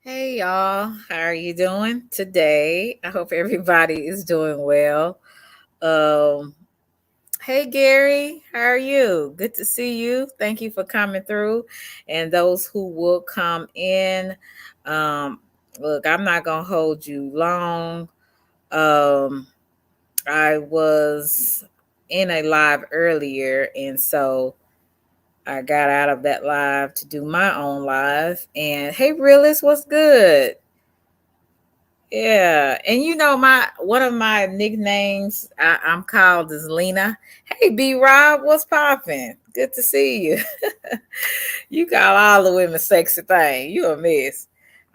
Hey y'all, how are you doing today? I hope everybody is doing well. Um, hey Gary, how are you? Good to see you. Thank you for coming through. And those who will come in, um, look, I'm not gonna hold you long. Um, I was in a live earlier, and so I got out of that live to do my own live. And hey, realist, what's good? Yeah, and my one of my nicknames I'm called is Lena. Hey, B Rob, what's popping? Good to see you. You call all the women sexy thing. You a mess.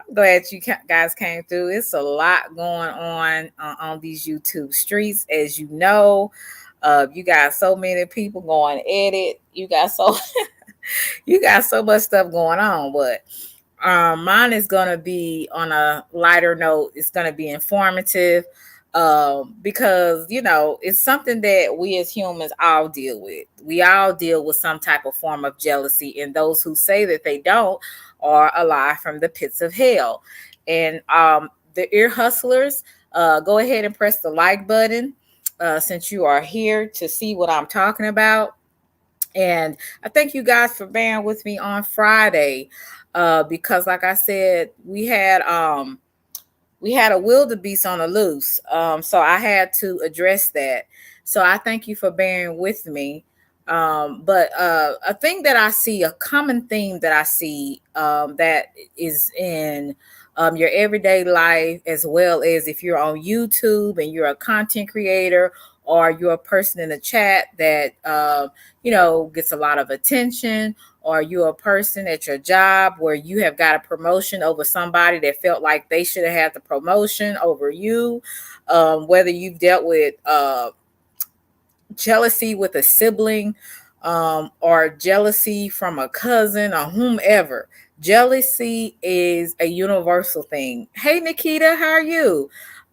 I'm glad you guys came through. It's a lot going on these YouTube streets, as you know. You got so many people going at it. You got so much stuff going on, but mine is going to be on a lighter note. It's going to be informative because, it's something that we as humans all deal with. We all deal with some type of form of jealousy, and those who say that they don't are a lie from the pits of hell. And the ear hustlers, go ahead and press the like button since you are here to see what I'm talking about. And I thank you guys for bearing with me on Friday, because, like I said, we had a wildebeest on the loose, so I had to address that. So I thank you for bearing with me. But a thing that I see, a common theme that I see, that is in your everyday life, as well as if you're on YouTube and you're a content creator, or you're a person in the chat that gets a lot of attention, or you're a person at your job where you have got a promotion over somebody that felt like they should have had the promotion over you. Whether you've dealt with jealousy with a sibling, or jealousy from a cousin or whomever. Jealousy is a universal thing. Hey, Nikita, how are you?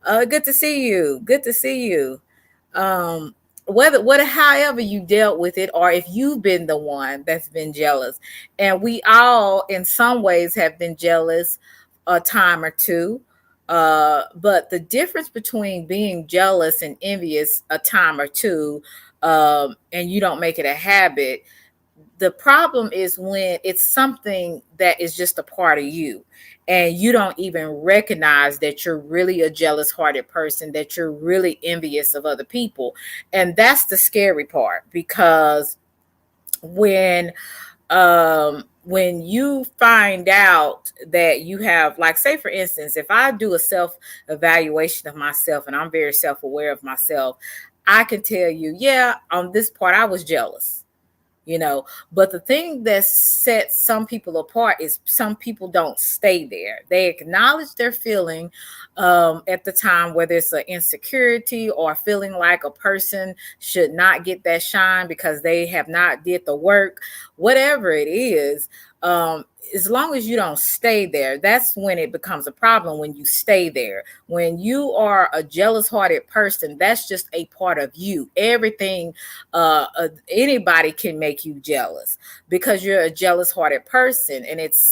Good to see you. Good to see you. Um, however you dealt with it, or if you've been the one that's been jealous, and we all, in some ways, have been jealous a time or two. But the difference between being jealous and envious a time or two, and you don't make it a habit, the problem is when it's something that is just a part of you, and you don't even recognize that you're really a jealous hearted person, that you're really envious of other people. And that's the scary part, because when you find out that you have, like, say for instance, if I do a self evaluation of myself and I'm very self aware of myself, I can tell you, yeah, on this part I was jealous. But the thing that sets some people apart is some people don't stay there. They acknowledge their feeling at the time, whether it's an insecurity or feeling like a person should not get that shine because they have not did the work, whatever it is. As long as you don't stay there, that's when it becomes a problem. When you stay there, when you are a jealous hearted person, that's just a part of you. Everything, anybody can make you jealous because you're a jealous hearted person, and it's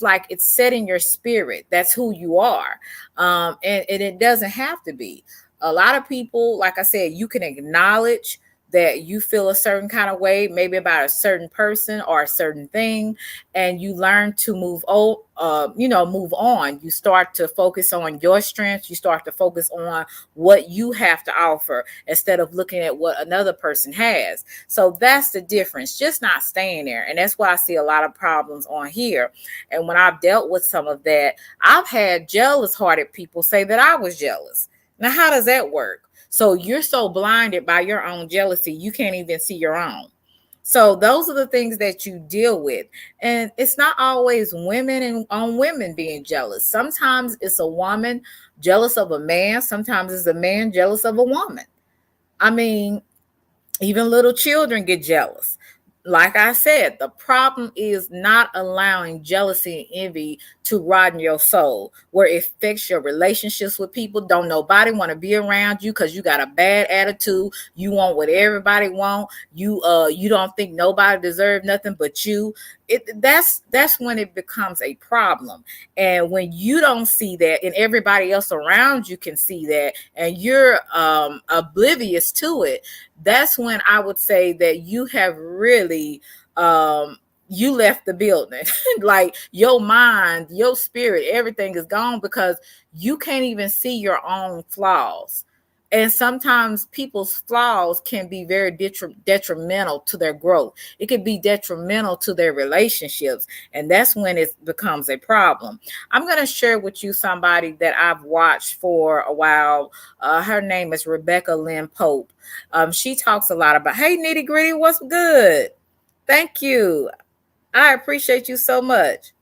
like it's set in your spirit. That's who you are. And it doesn't have to be. A lot of people, like I said, you can acknowledge that you feel a certain kind of way, maybe about a certain person or a certain thing, and you learn to move on. You start to focus on your strengths. You start to focus on what you have to offer instead of looking at what another person has. So that's the difference, just not staying there. And that's why I see a lot of problems on here. And when I've dealt with some of that, I've had jealous hearted people say that I was jealous. Now, how does that work? So you're so blinded by your own jealousy, you can't even see your own. So those are the things that you deal with. And it's not always women and on women being jealous. Sometimes it's a woman jealous of a man. Sometimes it's a man jealous of a woman. I mean, even little children get jealous. like I said, the problem is not allowing jealousy and envy to rotten your soul, where it affects your relationships with people. Don't nobody want to be around you because you got a bad attitude. You want what everybody want. You don't think nobody deserves nothing but you. That's when it becomes a problem. And when you don't see that, and everybody else around you can see that, and you're oblivious to it, that's when I would say that you have really you left the building. Like your mind, your spirit, everything is gone because you can't even see your own flaws. And sometimes people's flaws can be very detrimental to their growth. It could be detrimental to their relationships. And that's when it becomes a problem. I'm going to share with you somebody that I've watched for a while. Her name is Rebecca Lynn Pope. She talks a lot about, hey, nitty gritty, what's good? Thank you. I appreciate you so much.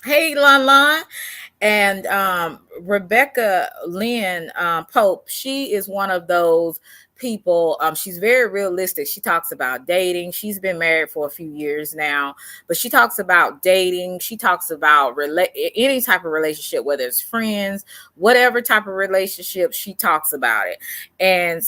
Hey, Lon Lon. And Rebecca Lynn Pope, she is one of those people. She's very realistic. She talks about dating. She's been married for a few years now, but she talks about dating. She talks about any type of relationship, whether it's friends, whatever type of relationship, she talks about it. And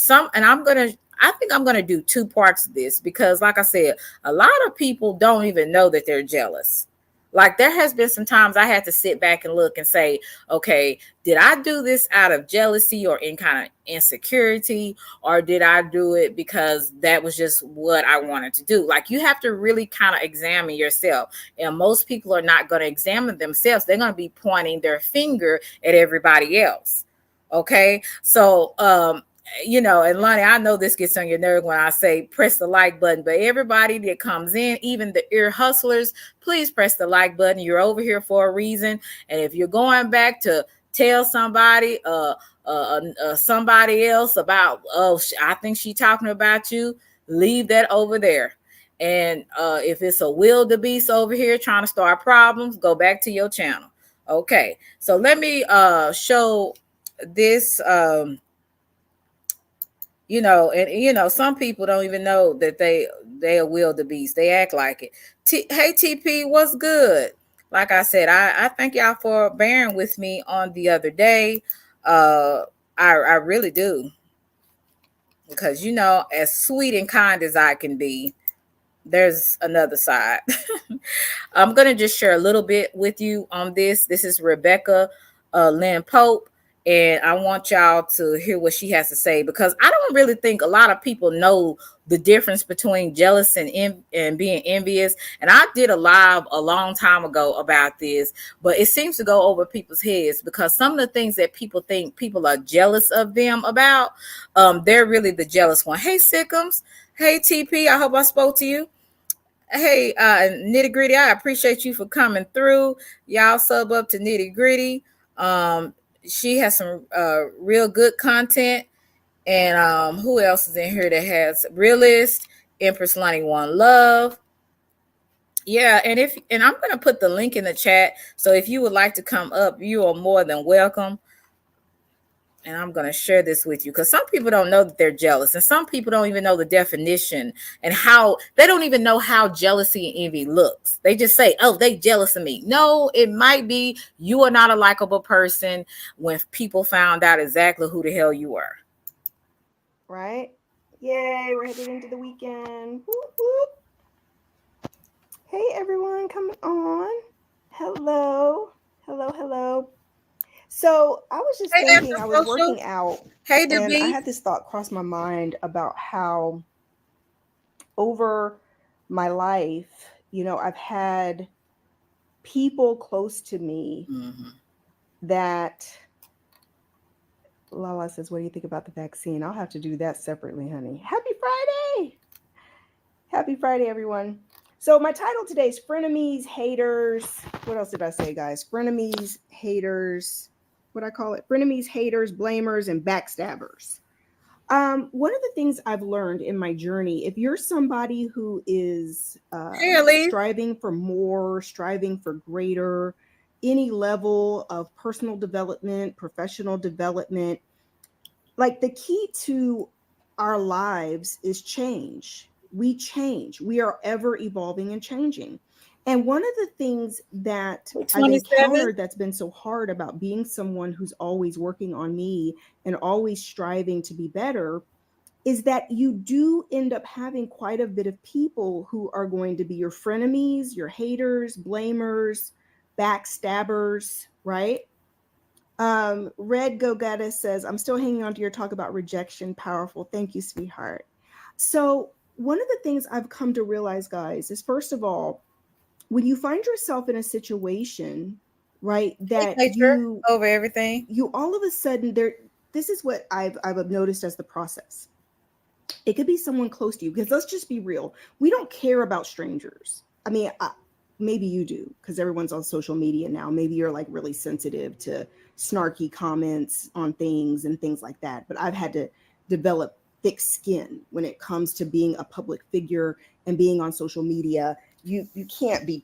I think I'm going to do two parts of this because, like I said, a lot of people don't even know that they're jealous. Like there has been some times I had to sit back and look and say, okay, did I do this out of jealousy or in kind of insecurity, or did I do it because that was just what I wanted to do? Like you have to really kind of examine yourself. And most people are not going to examine themselves. They're going to be pointing their finger at everybody else. Okay. So, and Lonnie, I know this gets on your nerve when I say press the like button, but everybody that comes in, even the ear hustlers, please press the like button. You're over here for a reason. And if you're going back to tell somebody else about, oh, I think she's talking about you, leave that over there. And if it's a wildebeest over here trying to start problems, go back to your channel. Okay, so let me show this. Some people don't even know that they are wildebeest. They act like it. Hey TP, what's good? Like I said, I thank y'all for bearing with me on the other day. I really do, because as sweet and kind as I can be, there's another side. I'm gonna just share a little bit with you on this. This is Rebecca Lynn Pope, and I want y'all to hear what she has to say, because I don't really think a lot of people know the difference between jealous and being envious. And I did a live a long time ago about this, but it seems to go over people's heads because some of the things that people think people are jealous of them about, they're really the jealous one. Hey, Sickums. Hey, TP. I hope I spoke to you. Hey, Nitty Gritty, I appreciate you for coming through. Y'all sub up to Nitty Gritty. She has some real good content. And who else is in here that has Realist, Empress Lonnie One Love? Yeah, and I'm gonna put the link in the chat. So if you would like to come up, you are more than welcome. And I'm going to share this with you because some people don't know that they're jealous, and some people don't even know the definition and how they don't even know how jealousy and envy looks. They just say, oh, they jealous of me. No, it might be you are not a likable person when people found out exactly who the hell you are. Right? Yay, we're headed into the weekend. Whoop, whoop. Hey, everyone coming on. Hello. Hello, hello. So I was just thinking, I was working out, and I had this thought cross my mind about how over my life, I've had people close to me that Lala says, what do you think about the vaccine? I'll have to do that separately, honey. Happy Friday. Happy Friday, everyone. So my title today is Frenemies, Haters. What else did I say, guys? Frenemies, haters. What I call it? Frenemies, haters, blamers, and backstabbers. One of the things I've learned in my journey, if you're somebody who is striving for more, striving for greater, any level of personal development, professional development, like the key to our lives is change. We change. We are ever evolving and changing. And one of the things that I've 27. encountered that's been so hard about being someone who's always working on me and always striving to be better is that you do end up having quite a bit of people who are going to be your frenemies, your haters, blamers, backstabbers, right? Red Gogetta says, I'm still hanging on to your talk about rejection. Powerful. Thank you, sweetheart. So, one of the things I've come to realize, guys, is first of all, when you find yourself in a situation, right, that Nature over everything. you all of a sudden this is what I've noticed as the process. It could be someone close to you, because let's just be real. We don't care about strangers. I mean, maybe you do, because everyone's on social media now. Maybe you're like really sensitive to snarky comments on things and things like that. But I've had to develop thick skin when it comes to being a public figure and being on social media. You can't be,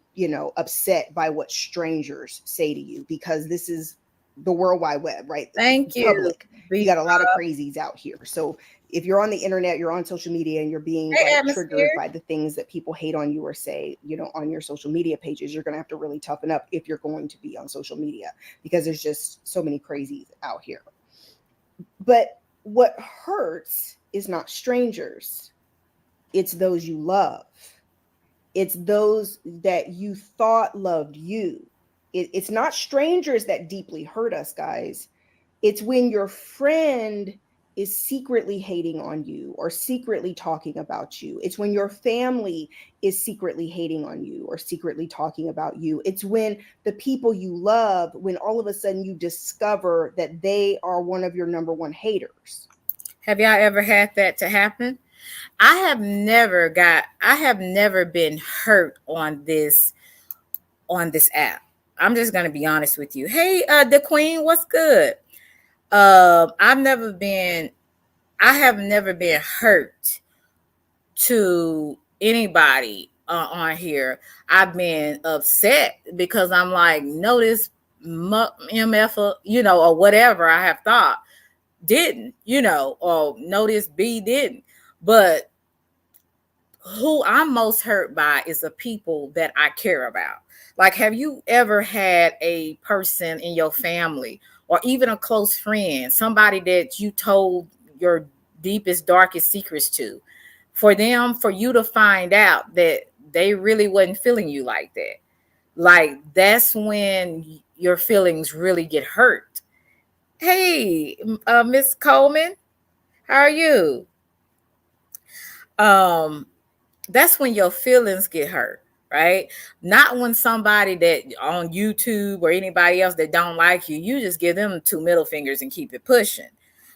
upset by what strangers say to you, because this is the World Wide Web, right? Thank you. Public. You got a lot of crazies out here. So if you're on the internet, you're on social media, and you're being triggered by the things that people hate on you or say, on your social media pages, you're going to have to really toughen up if you're going to be on social media, because there's just so many crazies out here. But what hurts is not strangers. It's those you love. It's those that you thought loved you. It's not strangers that deeply hurt us, guys. It's when your friend is secretly hating on you or secretly talking about you. It's when your family is secretly hating on you or secretly talking about you. It's when the people you love, when all of a sudden you discover that they are one of your number one haters. Have y'all ever had that to happen? I have never been hurt on this app. I'm just going to be honest with you. Hey, the Queen, what's good? I have never been hurt to anybody on here. I've been upset because I'm like, no, this MF, or whatever I have thought didn't, or no, this B didn't. But who I'm most hurt by is the people that I care about. Like, have you ever had a person in your family or even a close friend, somebody that you told your deepest, darkest secrets to, for you to find out that they really wasn't feeling you like that? Like, that's when your feelings really get hurt. Hey, Miss Coleman, how are you? That's when your feelings get hurt, right? Not when somebody that on YouTube or anybody else that don't like you just give them 2 middle fingers and keep it pushing.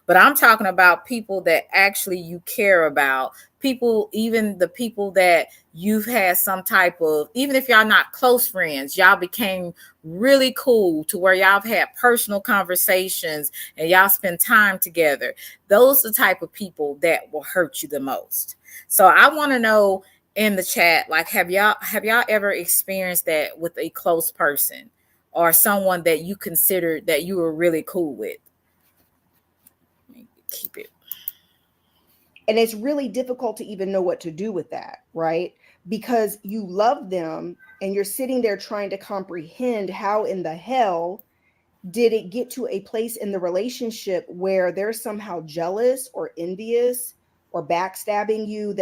But I'm talking about people that actually you care about, people, even the people that you've had some type of, even if y'all not close friends, y'all became really cool to where y'all have had personal conversations and y'all spend time together. Those are the type of people that will hurt you the most. So I want to know in the chat, like, have y'all ever experienced that with a close person or someone that you considered that you were really cool with? Keep it. And it's really difficult to even know what to do with that, right? Because you love them and you're sitting there trying to comprehend how in the hell did it get to a place in the relationship where they're somehow jealous or envious or backstabbing you,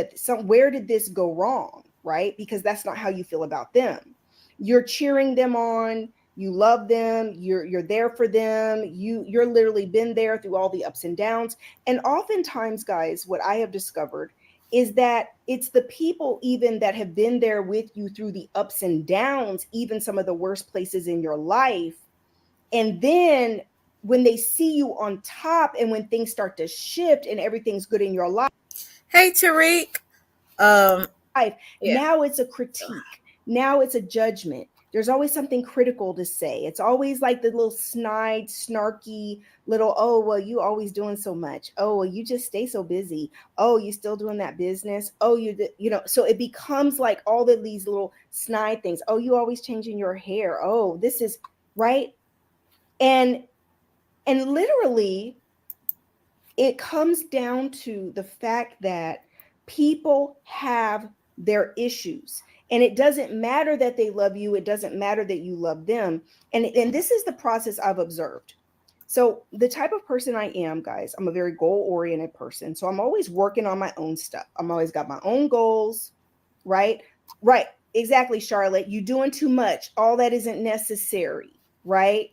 where did this go wrong, right? Because that's not how you feel about them. You're cheering them on. You love them. You're there for them. You're literally been there through all the ups and downs. And oftentimes, guys, what I have discovered is that it's the people even that have been there with you through the ups and downs, even some of the worst places in your life. And then when they see you on top and when things start to shift and everything's good in your life. Hey, Tariq. Now it's a critique. Now it's a judgment. There's always something critical to say. It's always like the little snide, snarky little, oh, well, you always doing so much. Oh, well, you just stay so busy. Oh, you still doing that business. Oh, so it becomes like all of these little snide things. Oh, you always changing your hair. Oh, this is right. And literally, it comes down to the fact that People have their issues. And it doesn't matter that they love you. It doesn't matter that you love them. And this is the process I've observed. So the type of person I am, guys, I'm a very goal-oriented person. So I'm always working on my own stuff. I'm always got my own goals, right? Right. Exactly, Charlotte. You doing too much. All that isn't necessary, right?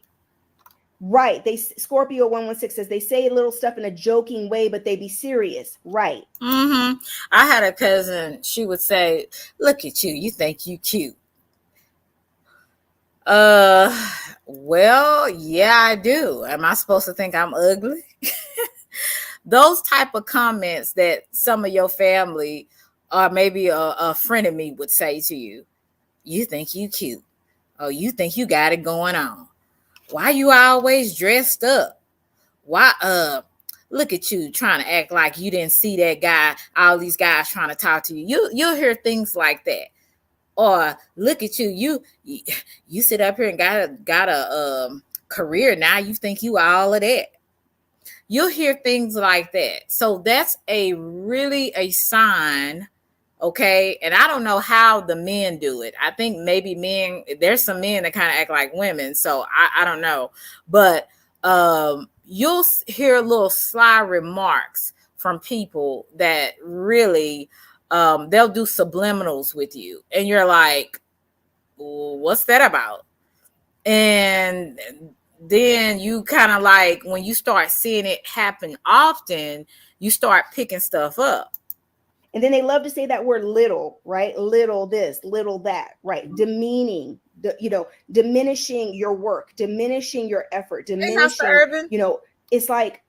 Right. Scorpio 116 says they say little stuff in a joking way, but they be serious. Right. I had a cousin. She would say, "Look at you. You think you cute." Well, yeah, I do. Am I supposed to think I'm ugly? Those type of comments that some of your family or maybe a friend of me would say to you. You think you cute. Oh, you think you got it going on. Why you always dressed up? Why look at you trying to act like you didn't see that guy, all these guys trying to talk to you. You'll hear things like that. Or look at you, you sit up here and got a career now. You think you all of that. You'll hear things like that. So that's really a sign. Okay. And I don't know how the men do it. I think maybe there's some men that kind of act like women. So I don't know. But you'll hear little sly remarks from people that really they'll do subliminals with you. And you're like, what's that about? And then you kind of like, when you start seeing it happen often, you start picking stuff up. And then they love to say that word little, right? Little this, little that, right? Demeaning, diminishing your work, diminishing your effort, diminishing, it's like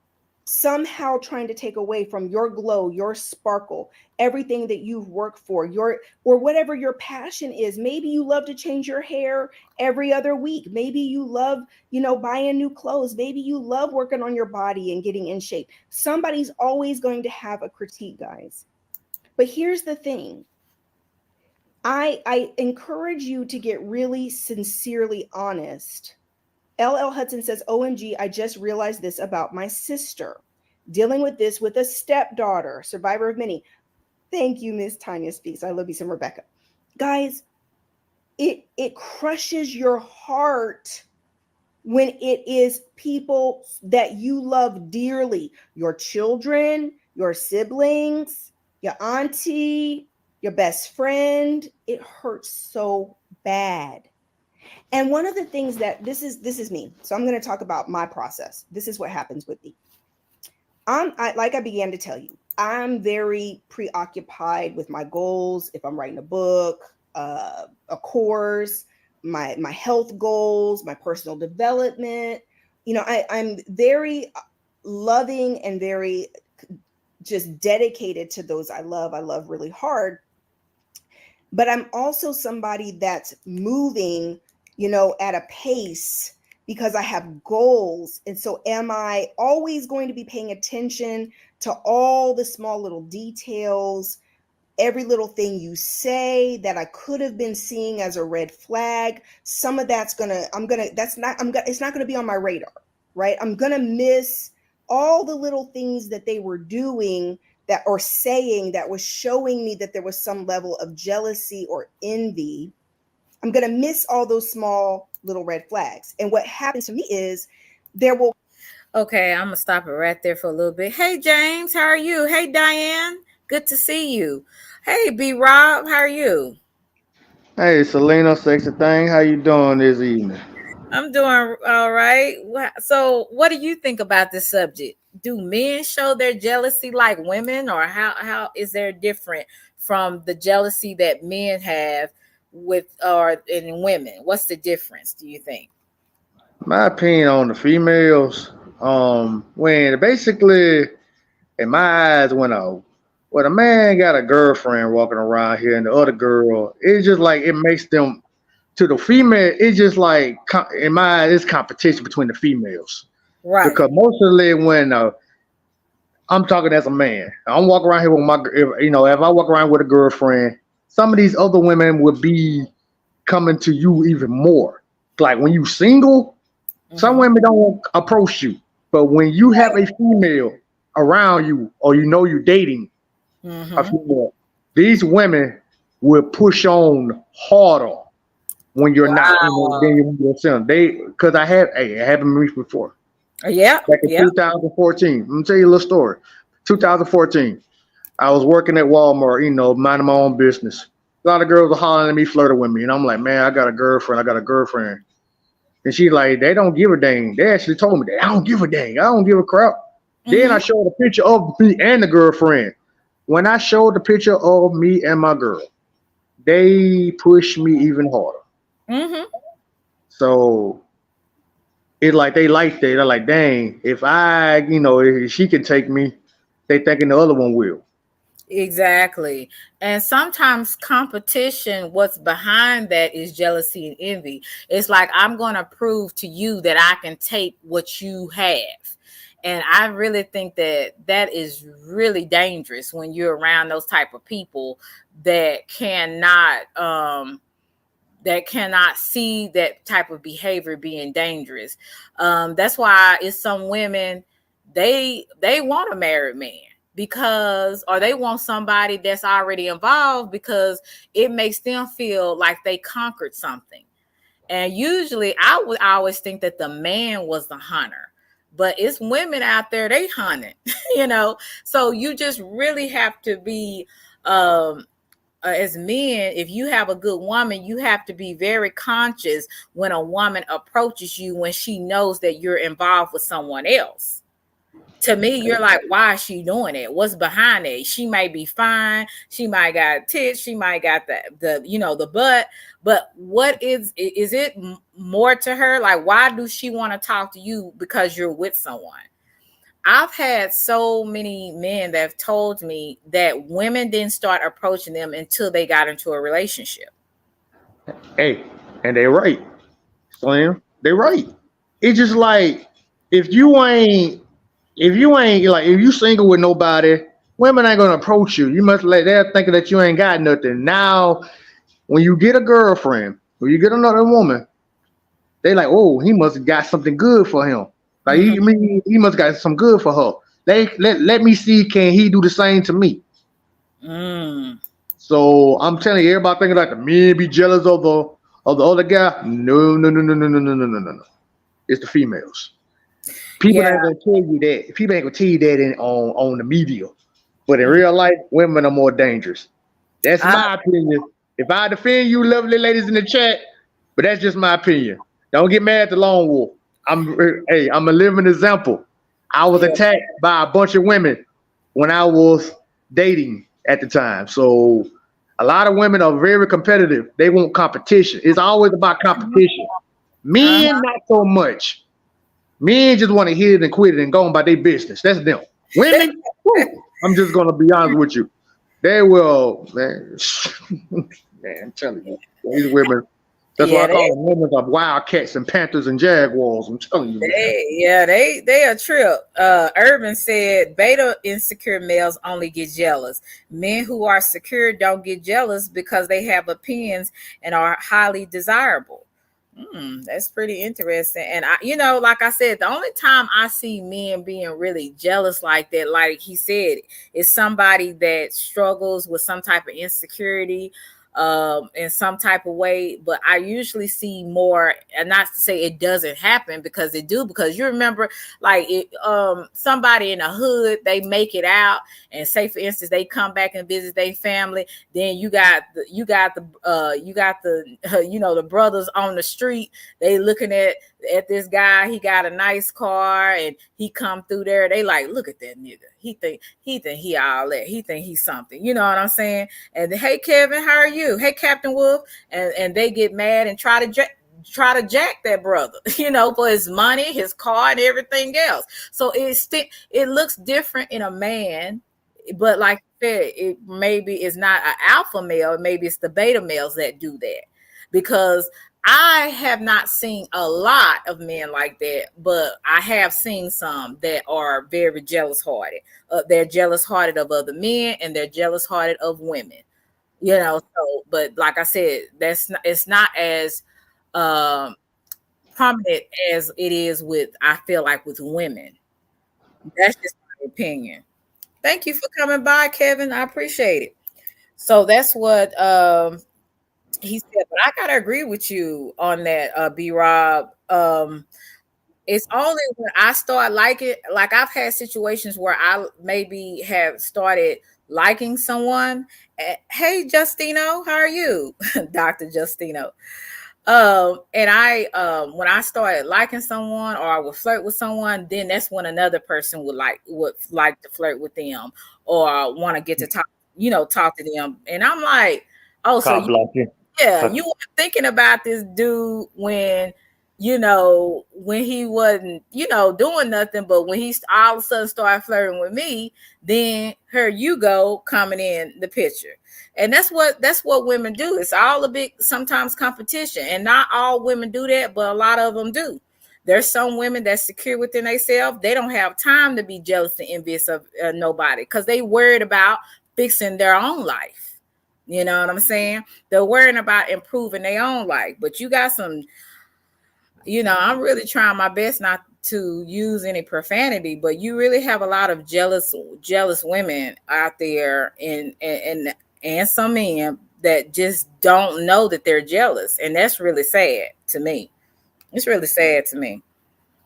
somehow trying to take away from your glow, your sparkle, everything that you've worked for, or whatever your passion is. Maybe you love to change your hair every other week. Maybe you love, buying new clothes. Maybe you love working on your body and getting in shape. Somebody's always going to have a critique, guys. But here's the thing. I encourage you to get really sincerely honest. LL Hudson says, OMG, I just realized this about my sister. Dealing with this with a stepdaughter, survivor of many. Thank you, Miss Tanya Speaks. I love you some, Rebecca. Guys, it crushes your heart when it is people that you love dearly. Your children, your siblings, your auntie, your best friend. It hurts so bad. And one of the things that this is me. So I'm going to talk about my process. This is what happens with me. Like I began to tell you, I'm very preoccupied with my goals. If I'm writing a book, a course, my health goals, my personal development, I'm very loving and very just dedicated to those I love really hard. But I'm also somebody that's moving, at a pace because I have goals. And so am I always going to be paying attention to all the small little details, every little thing you say that I could have been seeing as a red flag? Some of that's it's not going to be on my radar, right? I'm going to miss all the little things that they were doing that or saying that was showing me that there was some level of jealousy or envy. I'm going to miss all those small little red flags. And what happens to me is Okay, I'm going to stop it right there for a little bit. Hey, James, how are you? Hey, Diane, good to see you. Hey, B. Rob, how are you? Hey, Selena, sexy thing, how you doing this evening? I'm doing all right. So, what do you think about this subject? Do men show their jealousy like women, or how is there different from the jealousy that men have in women? What's the difference, do you think? My opinion on the females, when basically, in my eyes, when a man got a girlfriend walking around here and the other girl, it's just like it makes them to the female. It's just like in my eyes, it's competition between the females. Right. Because mostly when I'm talking as a man, I'm walking around here with if I walk around with a girlfriend, some of these other women would be coming to you even more. Like when you single, some women don't approach you. But when you have a female around you or you're dating, a female, these women will push on harder when you're not, than you yourself. Because I haven't reached before. Yeah. Back in 2014, let me tell you a little story. 2014, I was working at Walmart, minding my own business. A lot of girls were hollering at me, flirting with me, and I'm like, man, I got a girlfriend. And she like, they don't give a dang. They actually told me that I don't give a dang. I don't give a crap. Then I showed a picture of me and the girlfriend. When I showed the picture of me and my girl, they pushed me even harder. So it like they liked it. They're like, dang, if if she can take me, they thinking the other one will. Exactly. And sometimes competition, what's behind that is jealousy and envy. It's like, I'm going to prove to you that I can take what you have. And I really think that is really dangerous when you're around those type of people that cannot see that type of behavior being dangerous. That's why it's some women, they want a married man or they want somebody that's already involved because it makes them feel like they conquered something. And usually I would always think that the man was the hunter, but it's women out there, they hunting, so you just really have to be, as men, if you have a good woman, you have to be very conscious when a woman approaches you when she knows that you're involved with someone else. To me, you're like, why is she doing it? What's behind it? She might be fine. She might got tits. She might got the butt. But what is it more to her? Like, why do she want to talk to you because you're with someone? I've had so many men that have told me that women didn't start approaching them until they got into a relationship. Hey, and they're right, Slim. They're right. It's just like if you ain't if you single with nobody, women ain't gonna approach you. You must let they're thinking that you ain't got nothing. Now, when you get a girlfriend, when you get another woman, they like, oh, he must have got something good for him. Like he must got some good for her. Let me see, can he do the same to me? So I'm telling you, everybody thinking like the men be jealous of the other guy. No. It's the females. People ain't gonna tell you that. People ain't gonna tell you that on the media. But in real life, women are more dangerous. That's my opinion. If I defend you, lovely ladies in the chat, but that's just my opinion. Don't get mad at the lone wolf. I'm a living example. I was attacked by a bunch of women when I was dating at the time. So a lot of women are very competitive. They want competition. It's always about competition. Men, not so much. Men just want to hit it and quit it and go on about their business. That's them. Women, I'm just gonna be honest with you. They will, man. Man, I'm telling you, these women. That's why I call them women of wildcats and panthers and jaguars. I'm telling you. They a trip. Urban said beta insecure males only get jealous. Men who are secure don't get jealous because they have opinions and are highly desirable. That's pretty interesting. And like I said, the only time I see men being really jealous like that, like he said, is somebody that struggles with some type of insecurity in some type of way. But I usually see more, and not to say it doesn't happen, because it do, because you remember, like, somebody in the hood, they make it out, and say for instance they come back and visit their family, then you got the the brothers on the street, they looking at this guy, he got a nice car and he come through there, they like, look at that nigga, he think he all that, he think he's something, you know what I'm saying? And hey Kevin, how are you? Hey Captain Wolf, and they get mad and try to jack that brother, for his money, his car, and everything else. So it looks different in a man, but like I said, it maybe is not an alpha male, maybe it's the beta males that do that, because I have not seen a lot of men like that, but I have seen some that are very jealous-hearted. They're jealous-hearted of other men, and they're jealous-hearted of women. So, but like I said, it's not as prominent as it is with, I feel like, with women. That's just my opinion. Thank you for coming by, Kevin. I appreciate it. So that's what he said. But I gotta agree with you on that, B Rob. It's only when I start liking, like I've had situations where I maybe have started liking someone. Hey, Justino, how are you, Dr. Justino? And I when I started liking someone or I would flirt with someone, then that's when another person would like to flirt with them or want to get to talk to them. And I'm like, oh, so God bless you. yeah, you were thinking about this dude when when he wasn't, doing nothing, but when he all of a sudden started flirting with me, then here you go coming in the picture. And that's what women do. It's all a big sometimes competition, and not all women do that, but a lot of them do. There's some women that's secure within themselves. They don't have time to be jealous and envious of nobody because they worried about fixing their own life. You know what I'm saying? They're worrying about improving their own life. But you got some, I'm really trying my best not to use any profanity, but you really have a lot of jealous women out there and some men that just don't know that they're jealous. And that's really sad to me. It's really sad to me.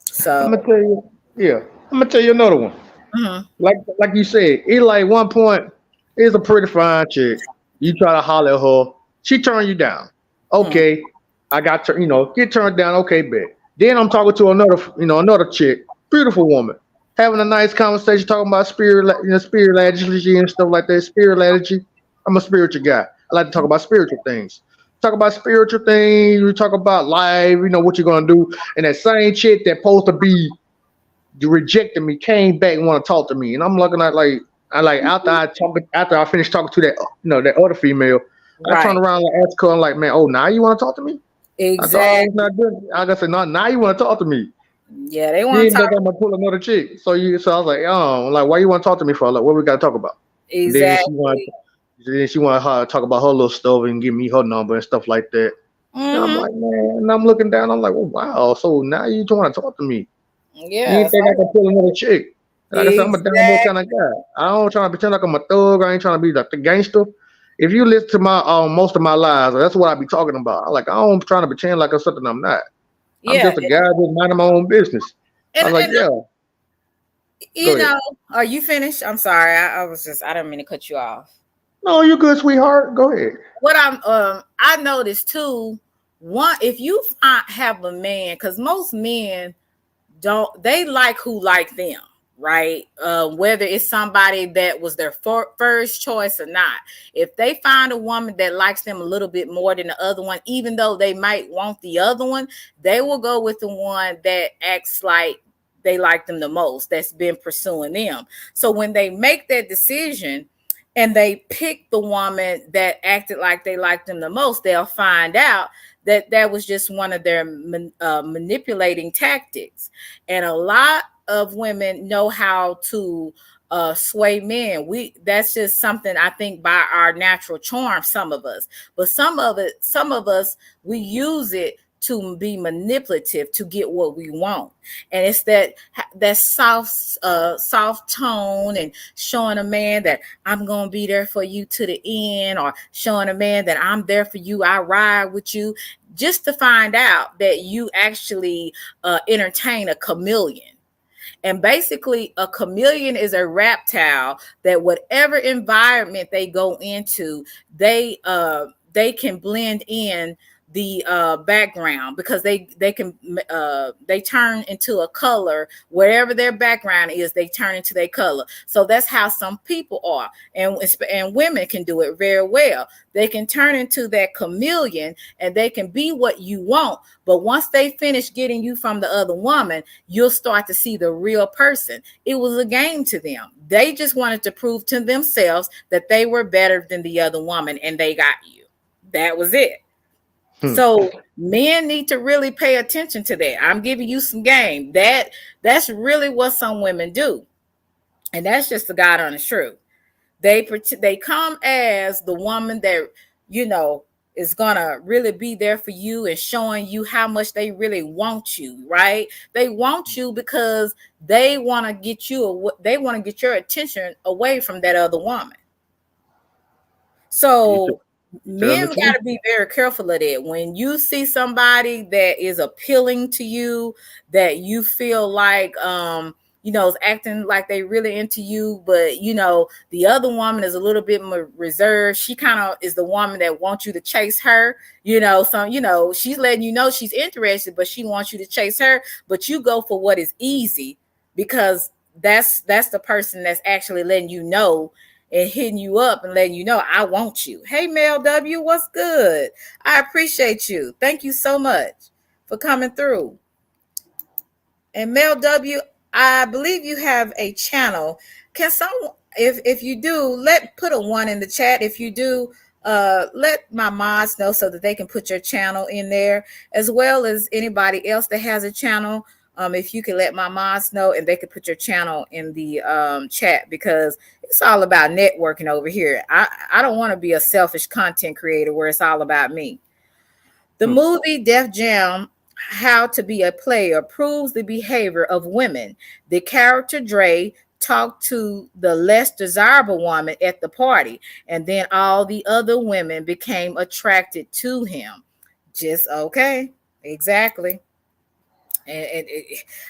So I'm gonna tell you, yeah, I'm gonna tell you another one. mhm. Like you said, it like one point is a pretty fine chick. You try to holler at her, she turn you down. Okay, I got get turned down. Okay, bet. Then I'm talking to another chick, beautiful woman, having a nice conversation, talking about spirituality and stuff like that. Spirituality. I'm a spiritual guy. I like to talk about spiritual things. Talk about spiritual things. We talk about life. What you're gonna do. And that same chick that supposed to be rejected me came back and want to talk to me, and I'm looking at after I finished talking to that other female, I turn around and ask her, I'm like, man, oh, now you want to talk to me? Exactly. I said, no, now you want to talk to me. Yeah, they want to talk. I'm gonna pull another chick. So I was like, oh, like, why you want to talk to me for? Like, what we got to talk about? Exactly. Then she want to talk about her little stuff and give me her number and stuff like that. And I'm like, man, and I'm looking down. I'm like, oh, wow. So now you want to talk to me? Yeah. You think I can pull another chick? Like I said, I'm a down low kind of guy. I don't try to pretend like I'm a thug. I ain't trying to be like the gangster. If you listen to my most of my lives, that's what I be talking about. Like I don't trying to pretend like I'm something I'm not. I'm just a guy just minding my own business. I was like, are you finished? I'm sorry. I didn't mean to cut you off. No, you good, sweetheart. Go ahead. What I noticed too, if you have a man, because most men they like who like them, right? Whether it's somebody that was their first choice or not. If they find a woman that likes them a little bit more than the other one, even though they might want the other one, they will go with the one that acts like they like them the most, that's been pursuing them. So when they make that decision and they pick the woman that acted like they liked them the most, they'll find out that was just one of their manipulating tactics. And a lot of women know how to sway men. That's just something I think by our natural charm, some of us. But some of us, we use it to be manipulative to get what we want. And it's that soft tone and showing a man that I'm going to be there for you to the end, or showing a man that I'm there for you, I ride with you, just to find out that you actually entertain a chameleon. And basically a chameleon is a reptile that whatever environment they go into, they can blend in the background, because they turn into a color. Wherever their background is, they turn into their color. So that's how some people are, and women can do it very well. They can turn into that chameleon and they can be what you want, but once they finish getting you from the other woman, you'll start to see the real person. It was a game to them. They just wanted to prove to themselves that they were better than the other woman, and they got you. That was it. So men need to really pay attention to that. I'm giving you some game. That's really what some women do. And that's just the God honest truth. They come as the woman that, is gonna really be there for you and showing you how much they really want you, right? They want you because they want to get your attention away from that other woman. So telling the men got truth. to be very careful of that. When you see somebody that is appealing to you, that you feel like is acting like they really into you, but the other woman is a little bit more reserved. She kind of is the woman that wants you to chase her. She's letting you know she's interested, but she wants you to chase her. But you go for what is easy because that's the person that's actually letting you know and hitting you up and letting you know, I want you. Hey, Mel W, what's good? I appreciate you. Thank you so much for coming through. And Mel W, I believe you have a channel. Can someone, if you do, put a 1 in the chat. If you do, let my mods know so that they can put your channel in there, as well as anybody else that has a channel. If you can let my mods know and they could put your channel in the chat, because it's all about networking over here. I don't want to be a selfish content creator where it's all about me. The movie Def Jam, How to Be a Player, proves the behavior of women. The character Dre talked to the less desirable woman at the party, and then all the other women became attracted to him. Just okay. Exactly. And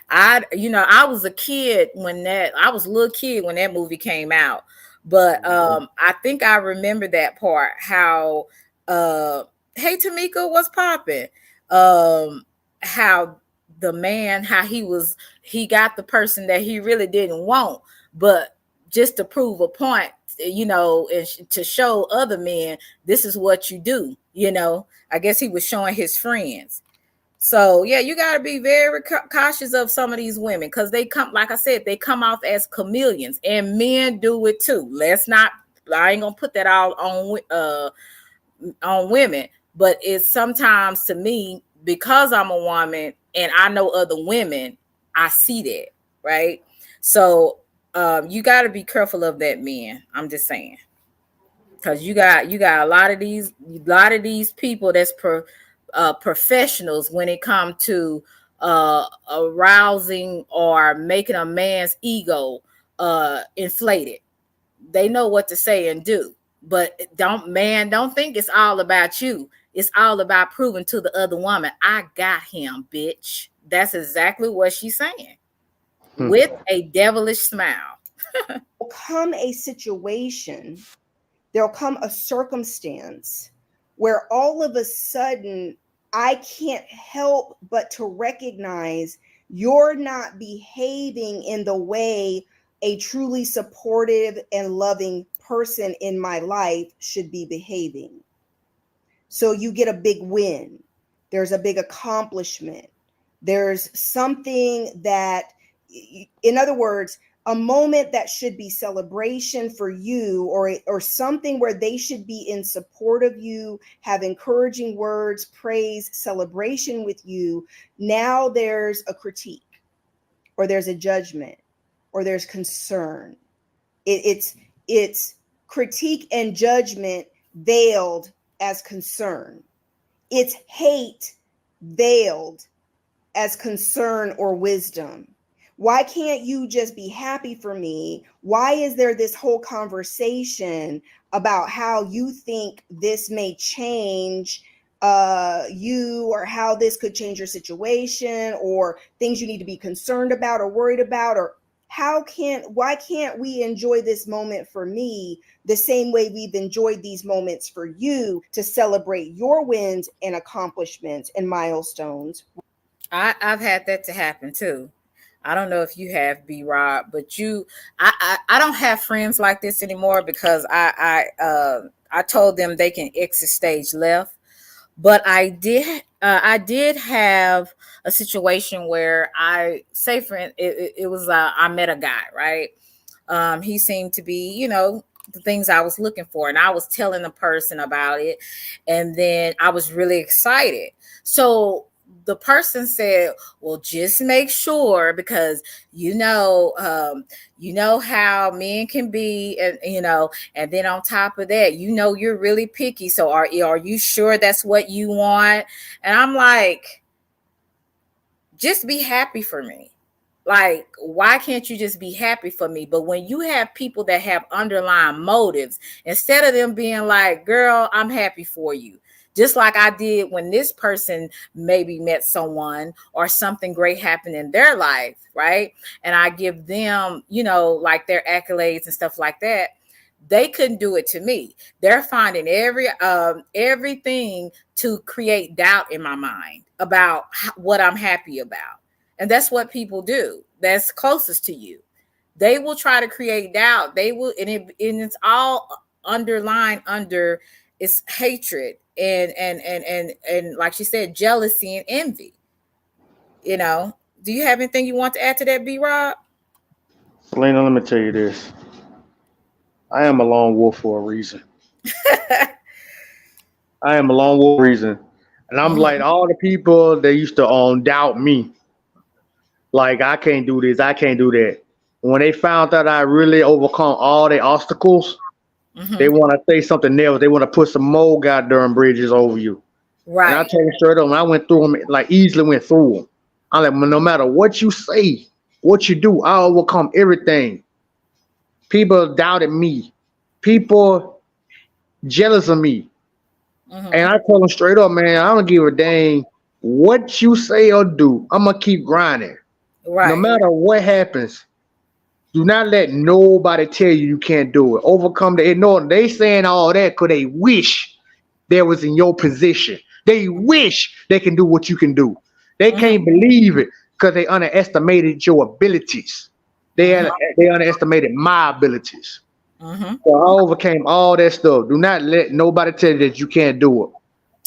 I was a kid I was a little kid when that movie came out, but I think I remember that part. How hey Tamika, what's popping? How the man, how he got the person that he really didn't want, but just to prove a point, and to show other men this is what you do. I guess he was showing his friends. So yeah, you got to be very cautious of some of these women, because they come, like I said, they come off as chameleons, and men do it too. I ain't gonna put that all on women, but it's sometimes, to me, because I'm a woman and I know other women, I see that, right? So you got to be careful of that, men. I'm just saying, because you got a lot of these people that's professionals when it comes to arousing or making a man's ego inflated. They know what to say and do, but don't think it's all about you. It's all about proving to the other woman, I got him, bitch. That's exactly what she's saying, with a devilish smile. Will come a situation, there'll come a circumstance where all of a sudden I can't help but to recognize you're not behaving in the way a truly supportive and loving person in my life should be behaving. So you get a big win. There's a big accomplishment. There's something that, in other words, a moment that should be celebration for you, or something where they should be in support of you, have encouraging words, praise, celebration with you. Now there's a critique, or there's a judgment, or there's concern. It's critique and judgment veiled as concern. It's hate veiled as concern or wisdom. Why can't you just be happy for me? Why is there this whole conversation about how you think this may change you, or how this could change your situation, or things you need to be concerned about or worried about? Or why can't we enjoy this moment for me the same way we've enjoyed these moments for you, to celebrate your wins and accomplishments and milestones? I've had that to happen too. I don't know if you have, B Rob, but I don't have friends like this anymore, because I told them they can exit stage left. But I did have a situation where it was I met a guy, right? He seemed to be, the things I was looking for, and I was telling the person about it, and then I was really excited. So the person said, well, just make sure, because you know how men can be, and and then on top of that, you're really picky. So are you sure that's what you want? And I'm like, just be happy for me. Like, why can't you just be happy for me? But when you have people that have underlying motives, instead of them being like, girl, I'm happy for you, just like I did when this person maybe met someone or something great happened in their life, right? And I give them, like their accolades and stuff like that. They couldn't do it to me. They're finding everything to create doubt in my mind about what I'm happy about. And that's what people do that's closest to you. They will try to create doubt. They will, and it's all underlined under it's hatred and like she said, jealousy and envy. Do you have anything you want to add to that, B Rob? Selena, let me tell you this. I am a lone wolf for a reason. I am a lone wolf for a reason. And I'm like all the people that used to doubt me. Like, I can't do this, I can't do that. When they found out I really overcome all the obstacles, they want to say something else. They want to put some more goddamn bridges over you. Right. And I told them straight up, I went through them, like easily went through them. I'm like, no matter what you say, what you do, I overcome everything. People doubted me. People jealous of me. And I told them straight up, man, I don't give a dang what you say or do. I'm going to keep grinding. Right. No matter what happens, do not let nobody tell you can't do it. Overcome the ignore. They saying all that because they wish they was in your position. They wish they can do what you can do. They can't believe it because they underestimated your abilities. They underestimated my abilities. So I overcame all that stuff. Do not let nobody tell you that you can't do it.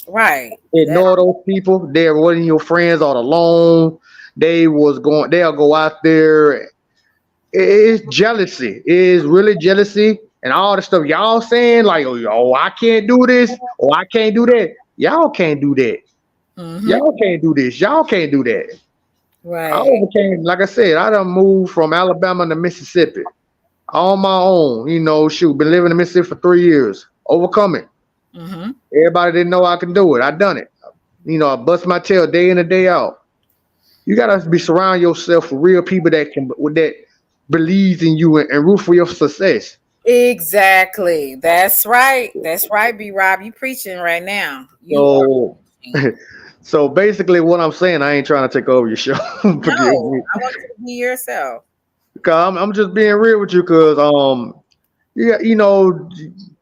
Right. Ignore those people. They wasn't your friends all alone. They'll go out there. It's jealousy. It is really jealousy. And all the stuff y'all saying, like, oh, I can't do this, or I can't do that. Y'all can't do that. Y'all can't do this. Y'all can't do that. Right. I overcame, like I said, I done moved from Alabama to Mississippi on my own. Been living in Mississippi for 3 years. Overcome it. Everybody didn't know I can do it. I done it. I bust my tail day in and day out. You gotta surround yourself with real people that believes in you and root for your success. Exactly. That's right. That's right, B Rob. You preaching right now. So basically what I'm saying, I ain't trying to take over your show. No, I want you to be yourself. Because I'm just being real with you, because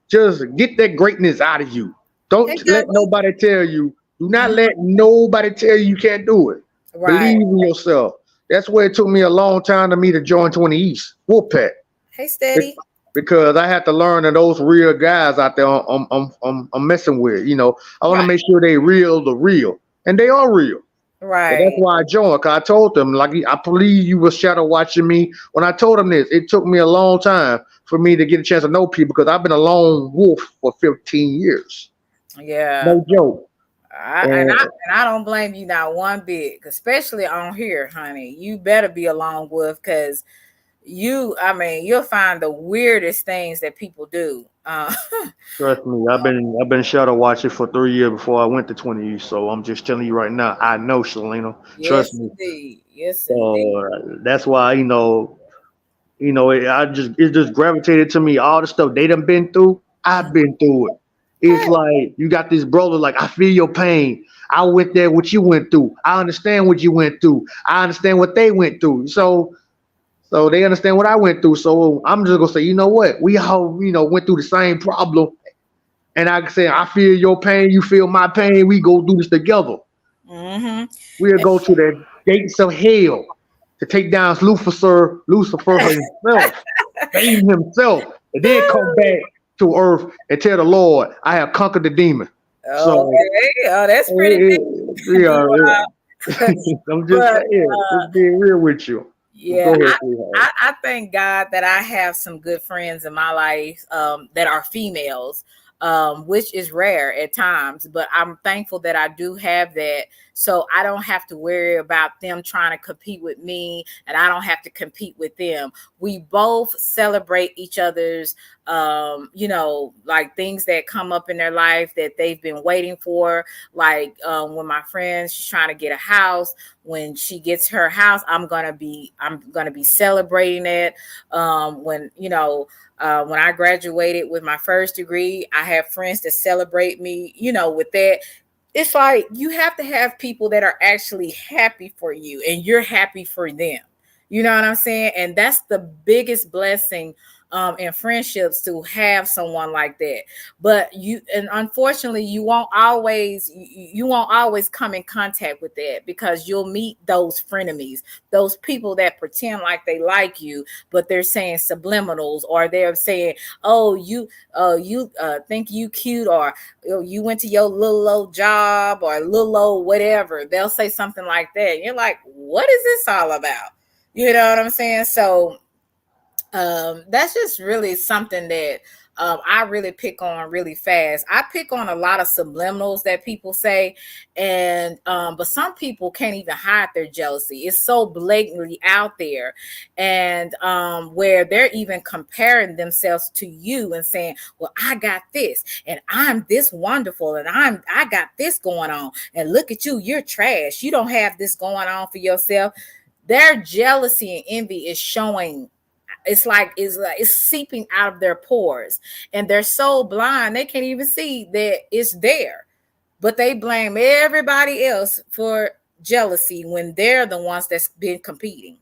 just get that greatness out of you. Don't let nobody tell you. Do not let nobody tell you can't do it. Right. Believe in yourself. That's where it took me a long time to join 20 East Wolfpack. Hey, Steady. Because I had to learn that those real guys out there I'm messing with. I want to make sure they real, and they are real. Right. So that's why I joined. Cause I told them, like, I believe you were shadow watching me. When I told them this, it took me a long time for me to get a chance to know people, because I've been a lone wolf for 15 years. Yeah. No joke. And I don't blame you not one bit, especially on here, honey. You better be a lone wolf, because you'll find the weirdest things that people do. Trust me, I've been shadow watching for 3 years before I went to 20 East. So I'm just telling you right now, I know, Selena. Trust me. Indeed. Yes, indeed. That's why it just gravitated to me. All the stuff they done been through, I've been through it. It's like you got this brother, like, I feel your pain. I went there, what you went through. I understand what you went through. I understand what they went through. So they understand what I went through. So I'm just gonna say, you know what? We all, went through the same problem. And I can say, I feel your pain, you feel my pain. We go do this together. We'll go to the gates of hell to take down Lucifer himself, save himself, and then come back to earth and tell the Lord, I have conquered the demon. That's pretty yeah. I'm just saying, just being real with you. Yeah, I thank God that I have some good friends in my life that are females, which is rare at times, but I'm thankful that I do have that, So I don't have to worry about them trying to compete with me, and I don't have to compete with them. We both celebrate each other's like things that come up in their life that they've been waiting for. Like when my friend, she's trying to get a house. When she gets her house, I'm gonna be celebrating it. When I graduated with my first degree, I have friends that celebrate me, with that. It's like you have to have people that are actually happy for you and you're happy for them. You know what I'm saying? And that's the biggest blessing in friendships, to have someone like that. But unfortunately, you won't always come in contact with that, because you'll meet those frenemies, those people that pretend like they like you, but they're saying subliminals, or they're saying, oh, you think you cute, or you went to your little old job, or little old whatever. They'll say something like that. And you're like, what is this all about? You know what I'm saying? So that's just really something that I really pick on really fast. I pick on a lot of subliminals that people say, and but some people can't even hide their jealousy. It's so blatantly out there, and where they're even comparing themselves to you and saying, "Well, I got this, and I'm this wonderful, and I got this going on, and look at you, you're trash. You don't have this going on for yourself." Their jealousy and envy is showing. It's seeping out of their pores, and they're so blind they can't even see that it's there. But they blame everybody else for jealousy when they're the ones that's been competing.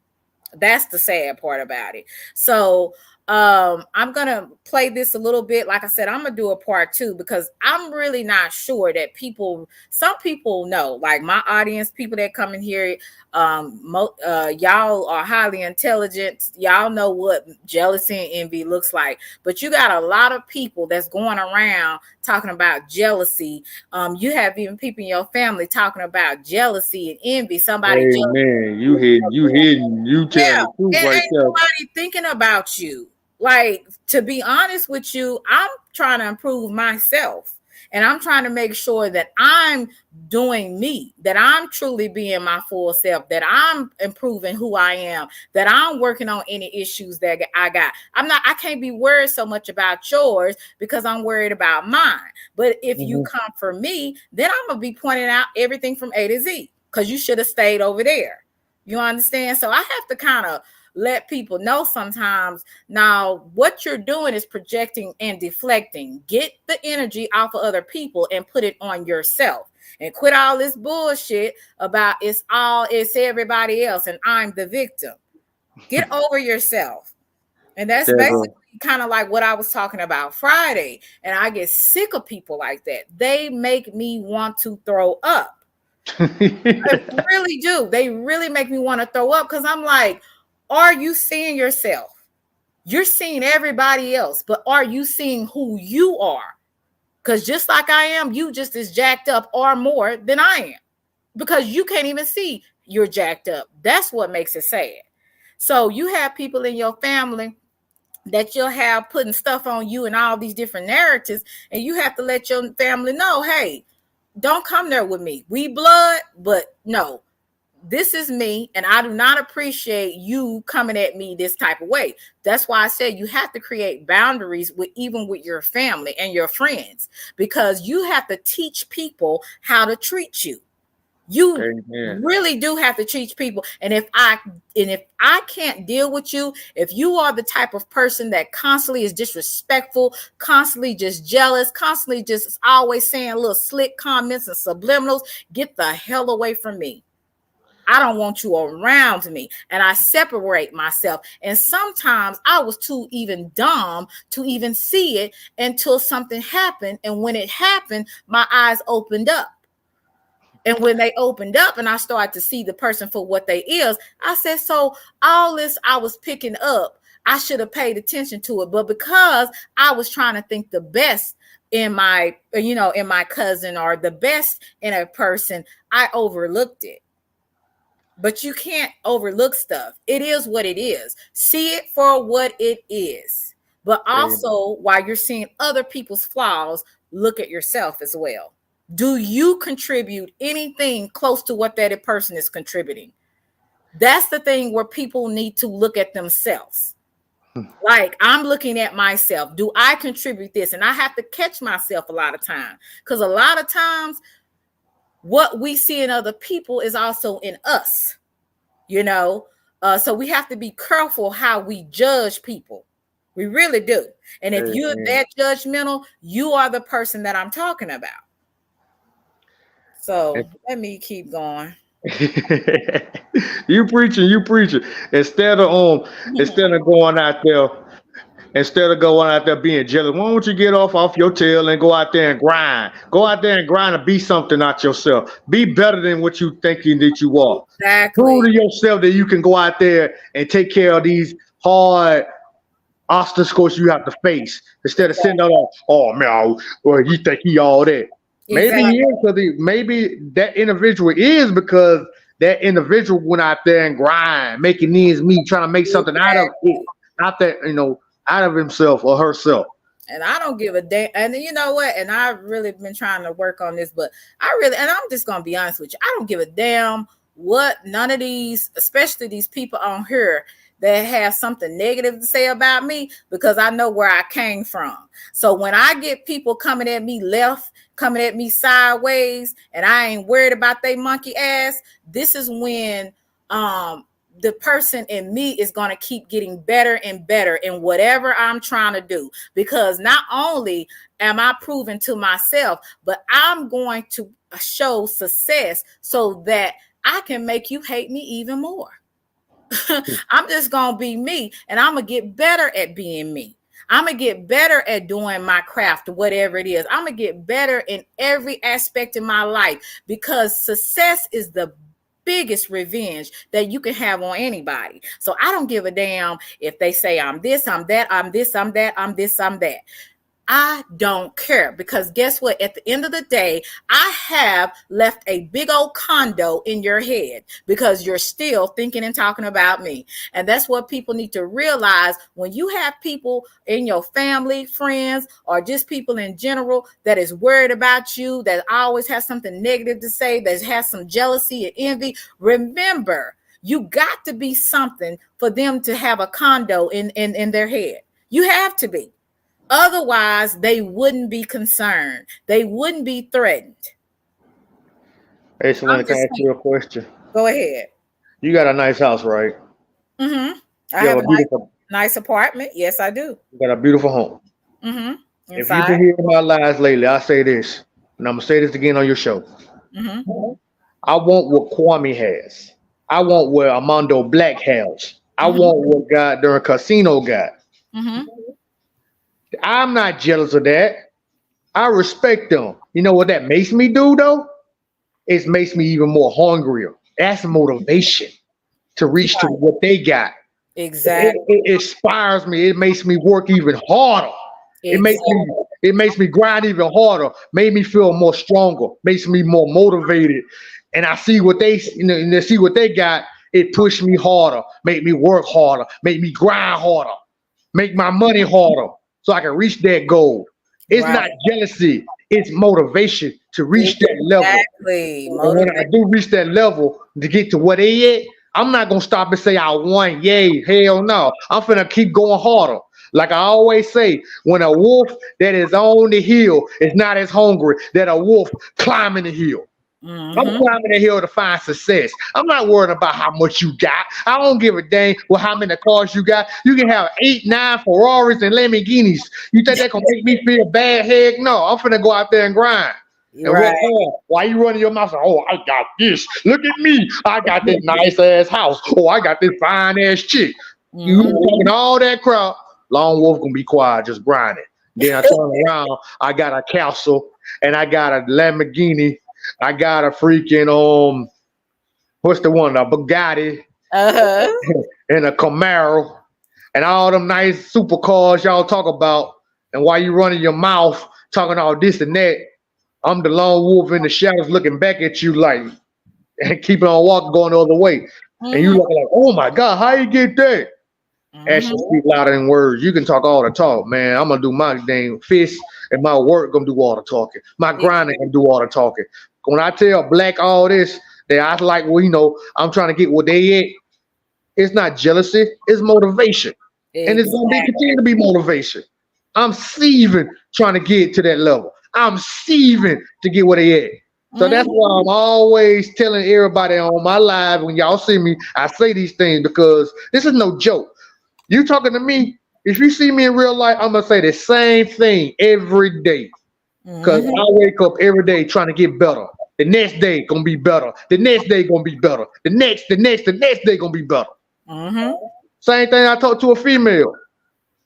That's the sad part about it. So I'm gonna play this a little bit. Like I said, I'm gonna do a part 2, because I'm really not sure that some people know, like my audience, people that come in here, y'all are highly intelligent. Y'all know what jealousy and envy looks like. But you got a lot of people that's going around talking about jealousy. You have even people in your family talking about jealousy and envy. Somebody, hey man, you telling the truth and right ain't there. nobody thinking about you. Like, to be honest with you, I'm trying to improve myself, and I'm trying to make sure that I'm doing me, that I'm truly being my full self, that I'm improving who I am, that I'm working on any issues that I got. I can't be worried so much about yours, because I'm worried about mine. But if you come for me, then I'm going to be pointing out everything from A to Z, because you should have stayed over there. You understand? So I have to kind of let people know sometimes, now what you're doing is projecting and deflecting. Get the energy off of other people and put it on yourself, and quit all this bullshit about it's everybody else and I'm the victim. Get over yourself. And that's basically kind of like what I was talking about Friday. And I get sick of people like that. They make me want to throw up. They really do. They really make me want to throw up, because I'm like, are you seeing yourself? You're seeing everybody else, but are you seeing who you are? Because just like I am, you just as jacked up or more than I am, because you can't even see you're jacked up. That's what makes it sad. So you have people in your family that you'll have putting stuff on you and all these different narratives, and you have to let your family know, hey, don't come there with me. We blood, but no. This is me, and I do not appreciate you coming at me this type of way. That's why I said you have to create boundaries even with your family and your friends, because you have to teach people how to treat you. You really do have to teach people. And if I can't deal with you, if you are the type of person that constantly is disrespectful, constantly just jealous, constantly just always saying little slick comments and subliminals, get the hell away from me. I don't want you around me. And I separate myself. And sometimes I was too even dumb to even see it until something happened. And when it happened, my eyes opened up. And when they opened up and I started to see the person for what they is, I said, so all this I was picking up, I should have paid attention to it. But because I was trying to think the best in my cousin, or the best in a person, I overlooked it. But you can't overlook stuff. It is what it is. See it for what it is. But also, while you're seeing other people's flaws, look at yourself as well. Do you contribute anything close to what that person is contributing? That's the thing where people need to look at themselves. Like, I'm looking at myself. Do I contribute this? And I have to catch myself a lot of times, because a lot of times what we see in other people is also in us, you know? So we have to be careful how we judge people. We really do. And if you're that judgmental, you are the person that I'm talking about. So let me keep going. You preaching. Instead of going out there being jealous, why don't you get off your tail and go out there and grind? Go out there and grind and be something out yourself. Be better than what you thinking that you are. Exactly. Prove to yourself that you can go out there and take care of these hard obstacles you have to face, instead of sitting there like, oh man, well, you think he all that. Exactly. Maybe he is, because maybe that individual is, because that individual went out there and grind, making ends meet, trying to make something out of it, out of himself or herself. And I don't give a damn. And you know what? And I've really been trying to work on this, but and I'm just gonna be honest with you, I don't give a damn what none of these, especially these people on here that have something negative to say about me, because I know where I came from. So when I get people coming at me left, coming at me sideways, and I ain't worried about they monkey ass, this is when the person in me is going to keep getting better and better in whatever I'm trying to do. Because not only am I proving to myself, but I'm going to show success so that I can make you hate me even more. I'm just going to be me, and I'm going to get better at being me. I'm going to get better at doing my craft, whatever it is. I'm going to get better in every aspect of my life, because success is the biggest revenge that you can have on anybody. So I don't give a damn if they say I'm this, I'm that, I'm this, I'm that, I'm this, I'm that. I don't care, because guess what? At the end of the day, I have left a big old condo in your head, because you're still thinking and talking about me. And that's what people need to realize. When you have people in your family, friends, or just people in general that is worried about you, that always has something negative to say, that has some jealousy and envy, remember, you got to be something for them to have a condo in their head. You have to be. Otherwise, they wouldn't be concerned. They wouldn't be threatened. Hey, Selena, can I ask you a question? Go ahead. You got a nice house, right? Mm-hmm. I have a nice apartment. Yes, I do. You got a beautiful home. Mm-hmm. If you've been hearing my lies lately, I say this, and I'm going to say this again on your show. Mm-hmm. I want what Kwame has. I want what Armando Black has. I want what Darren Casino got. Mm-hmm. I'm not jealous of that. I respect them. You know what that makes me do, though? It makes me even more hungrier. That's motivation to reach to what they got. Exactly. It inspires me. It makes me work even harder. Exactly. It makes me grind even harder. Made me feel more stronger. Makes me more motivated. And I see what they, see what they got. It pushed me harder. Make me work harder. Make me grind harder. Make my money harder, so I can reach that goal. It's not jealousy. It's motivation to reach that level. Exactly. And when I do reach that level to get to where they at, I'm not going to stop and say I won. Yay. Hell no. I'm finna keep going harder. Like I always say, when a wolf that is on the hill is not as hungry that a wolf climbing the hill. Mm-hmm. I'm climbing the hill to find success. I'm not worried about how much you got. I don't give a dang with how many cars you got. You can have 8, 9 Ferraris and Lamborghinis. You think that gonna make me feel bad? Heck no. I'm finna go out there and grind. And work hard. Why you running your mouth? Oh, I got this. Look at me. I got this nice ass house. Oh, I got this fine ass chick. Mm-hmm. You talking all that crap. Lone Wolf gonna be quiet, just grinding. Then I turn around. I got a castle and I got a Lamborghini. I got a freaking what's the one? A Bugatti, and a Camaro, and all them nice supercars y'all talk about. And while you running your mouth talking all this and that, I'm the lone wolf in the shadows looking back at you like, and keeping on walking, going the other way. And you looking like, oh my God, how you get that? Actions speak louder than words. You can talk all the talk, man. I'm gonna do my dang fist. and my work gonna do all the talking. My grinding gonna do all the talking. When I tell Black all this, that I like, well, I'm trying to get what they at. It's not jealousy, it's motivation. And it's going to continue to be motivation. I'm sieving trying to get to that level. I'm sieving to get where they at. So that's why I'm always telling everybody on my live, when y'all see me, I say these things because this is no joke. You talking to me, if you see me in real life, I'm going to say the same thing every day. Because I wake up every day trying to get better. The next day going to be better. The next day going to be better. The next day going to be better. Same thing I talk to a female.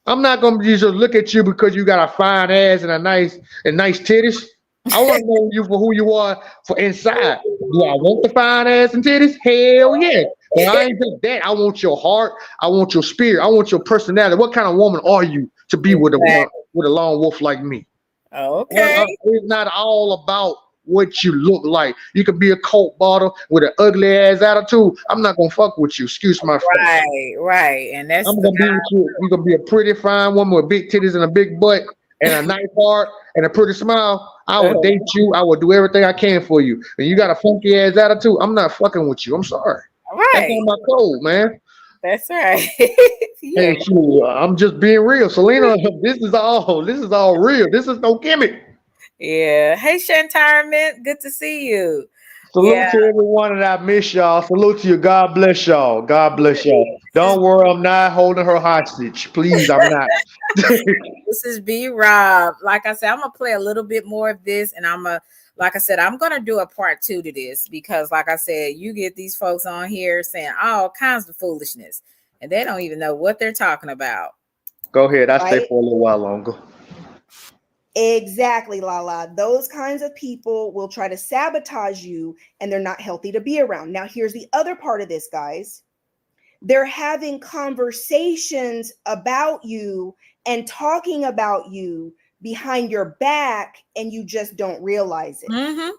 I'm not gonna just look at you because you got a fine ass and nice titties. I want to know you for who you are for inside. Do I want the fine ass and titties? Hell yeah. But I ain't just that. I want your heart. I want your spirit. I want your personality. What kind of woman are you to be with a lone wolf like me? Okay. It's not all about what you look like. You could be a Coke bottle with an ugly ass attitude. I'm not gonna fuck with you. Excuse my Right, right. And that's I'm gonna be with you. You gonna be a pretty fine woman with big titties and a big butt and a nice heart and a pretty smile. I would date you. I would do everything I can for you. And you got a funky ass attitude. I'm not fucking with you. I'm sorry. Right. That's on my code, man. That's right. Hey, I'm just being real, Selena. This is all real. This is no gimmick. Yeah. Hey, Shantarment, good to see you. Salute to everyone that I miss y'all. Salute to you. God bless y'all. God bless y'all. Don't worry, I'm not holding her hostage. Please, I'm not. This is B Rob. Like I said, I'm gonna play a little bit more of this, and I'm gonna do a part 2 to this because, like I said, you get these folks on here saying all kinds of foolishness, and they don't even know what they're talking about. Go ahead. I'll stay for a little while longer. Exactly, Lala. Those kinds of people will try to sabotage you, and they're not healthy to be around. Now, here's the other part of this, guys. They're having conversations about you and talking about you behind your back, and you just don't realize it.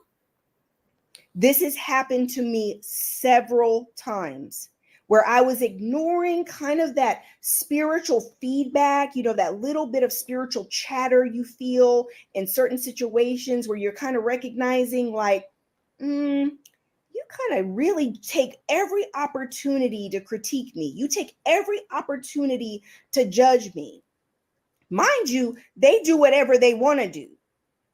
This has happened to me several times, where I was ignoring kind of that spiritual feedback, that little bit of spiritual chatter you feel in certain situations where you're kind of recognizing like, you kind of really take every opportunity to critique me. You take every opportunity to judge me. Mind you, they do whatever they want to do.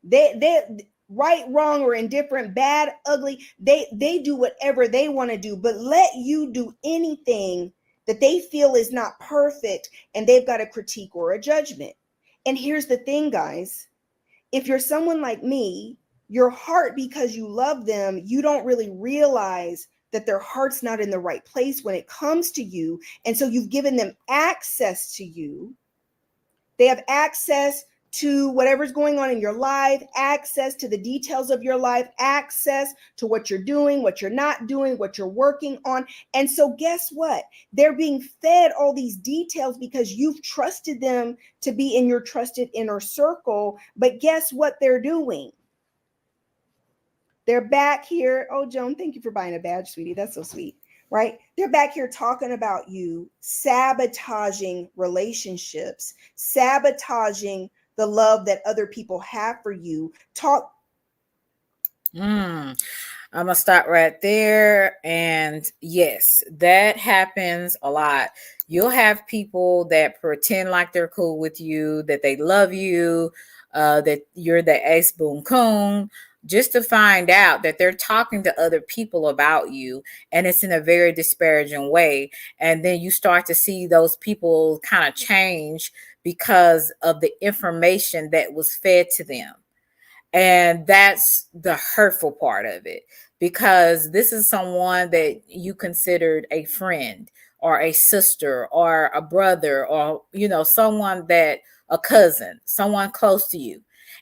They right, wrong, or indifferent, bad, ugly, they do whatever they want to do, but let you do anything that they feel is not perfect, and they've got a critique or a judgment. And here's the thing, guys. If you're someone like me, your heart, because you love them, you don't really realize that their heart's not in the right place when it comes to you. And so you've given them access to you. They have access to whatever's going on in your life, access to the details of your life, access to what you're doing, what you're not doing, what you're working on. And so guess what? They're being fed all these details because you've trusted them to be in your trusted inner circle. But guess what they're doing? They're back here. Oh, Joan, thank you for buying a badge, sweetie. That's so sweet, right? They're back here talking about you, sabotaging relationships, sabotaging the love that other people have for you. I'm going to stop right there. And yes, that happens a lot. You'll have people that pretend like they're cool with you, that they love you, that you're the ace boom coon, just to find out that they're talking to other people about you, and it's in a very disparaging way. And then you start to see those people kind of change because of the information that was fed to them. And that's the hurtful part of it, because this is someone that you considered a friend or a sister or a brother, or, someone that, a cousin, someone close to you,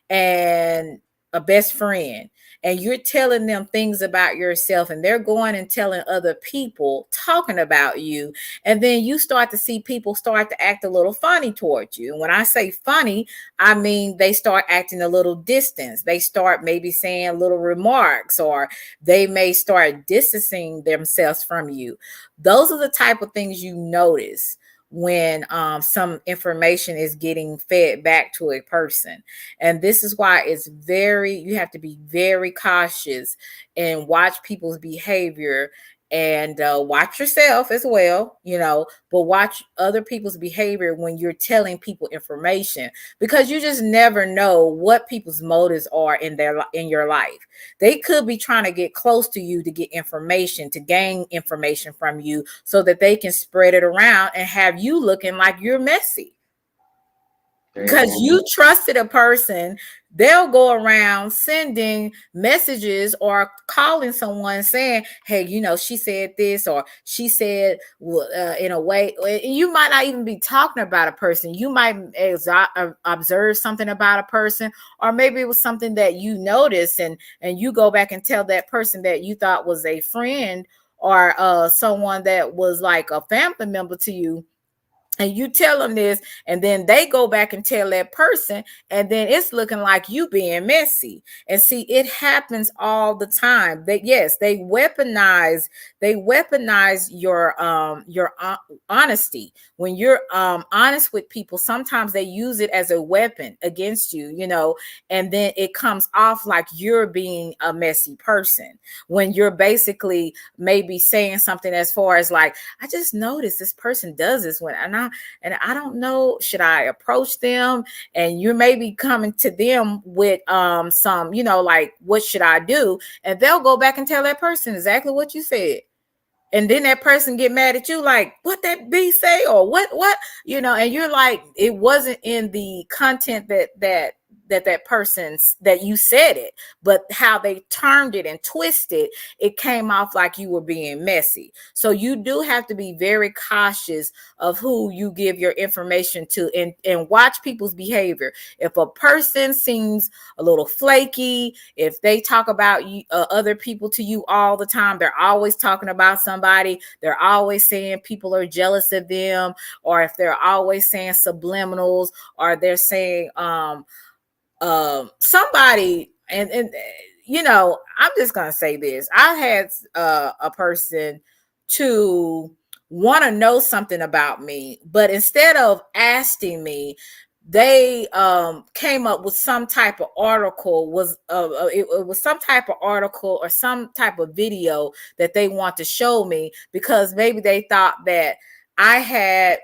and a best friend. And you're telling them things about yourself, and they're going and telling other people, talking about you. And then you start to see people start to act a little funny towards you. And when I say funny, I mean they start acting a little distant. They start maybe saying little remarks, or they may start distancing themselves from you. Those are the type of things you notice when some information is getting fed back to a person. And this is why you have to be very cautious and watch people's behavior, and watch yourself as well, but watch other people's behavior when you're telling people information, because you just never know what people's motives are in your life. They could be trying to get close to you to get information, to gain information from you, so that they can spread it around and have you looking like you're messy. Because you trusted a person, they'll go around sending messages or calling someone saying, hey, she said this, or she said in a way. You might not even be talking about a person. You might observe something about a person, or maybe it was something that you noticed, and you go back and tell that person that you thought was a friend, or someone that was like a family member to you. And you tell them this, and then they go back and tell that person, and then it's looking like you being messy. And see, it happens all the time. That yes, they weaponize your honesty. When you're honest with people, sometimes they use it as a weapon against you, and then it comes off like you're being a messy person, when you're basically maybe saying something as far as like, I just noticed this person does this and I don't know, should I approach them? And you may be coming to them with some, like, what should I do? And they'll go back and tell that person exactly what you said. And then that person get mad at you, like, what that B say, or what, and you're like, it wasn't in the content that person's, that you said it, but how they turned it and twisted it came off like you were being messy. So you do have to be very cautious of who you give your information to, and watch people's behavior. If a person seems a little flaky, if they talk about you, other people to you all the time, they're always talking about somebody, they're always saying people are jealous of them, or if they're always saying subliminals, or they're saying somebody, and I'm just gonna say this. I had a person to want to know something about me, but instead of asking me, they came up with some type of article, it was some type of article or some type of video that they want to show me, because maybe they thought that I had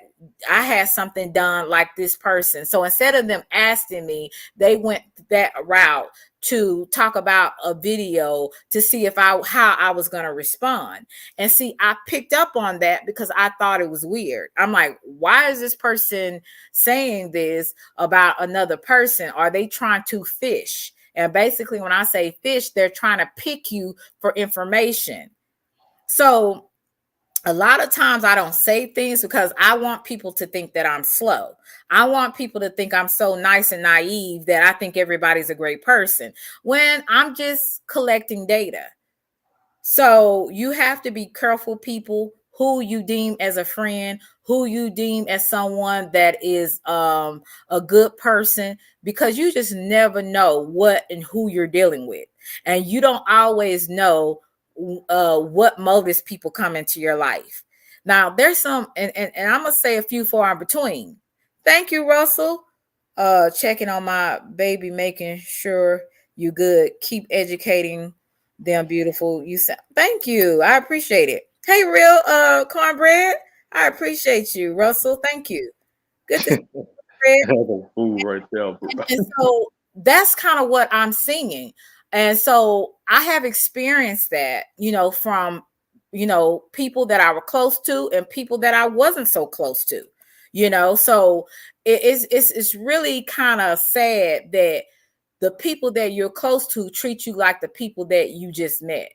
something done like this person. So instead of them asking me, they went that route to talk about a video to see how I was going to respond. And see, I picked up on that because I thought it was weird. I'm like, why is this person saying this about another person? Are they trying to fish? And basically, when I say fish, they're trying to pick you for information. So a lot of times I don't say things because I want people to think that I'm slow. I want people to think I'm so nice and naive that I think everybody's a great person, when I'm just collecting data. So you have to be careful, people, who you deem as a friend, who you deem as someone that is a good person, because you just never know what and who you're dealing with. And you don't always know what motives people come into your life. Now there's some, and I'm gonna say a few far in between. Thank you, Russell. Checking on my baby, making sure you good. Keep educating them, beautiful. You said thank you. I appreciate it. Hey, real cornbread. I appreciate you, Russell. Thank you. Good to food right there, bro. And so that's kind of what I'm seeing. And so I have experienced that, from, people that I were close to and people that I wasn't so close to, so it's really kind of sad that the people that you're close to treat you like the people that you just met.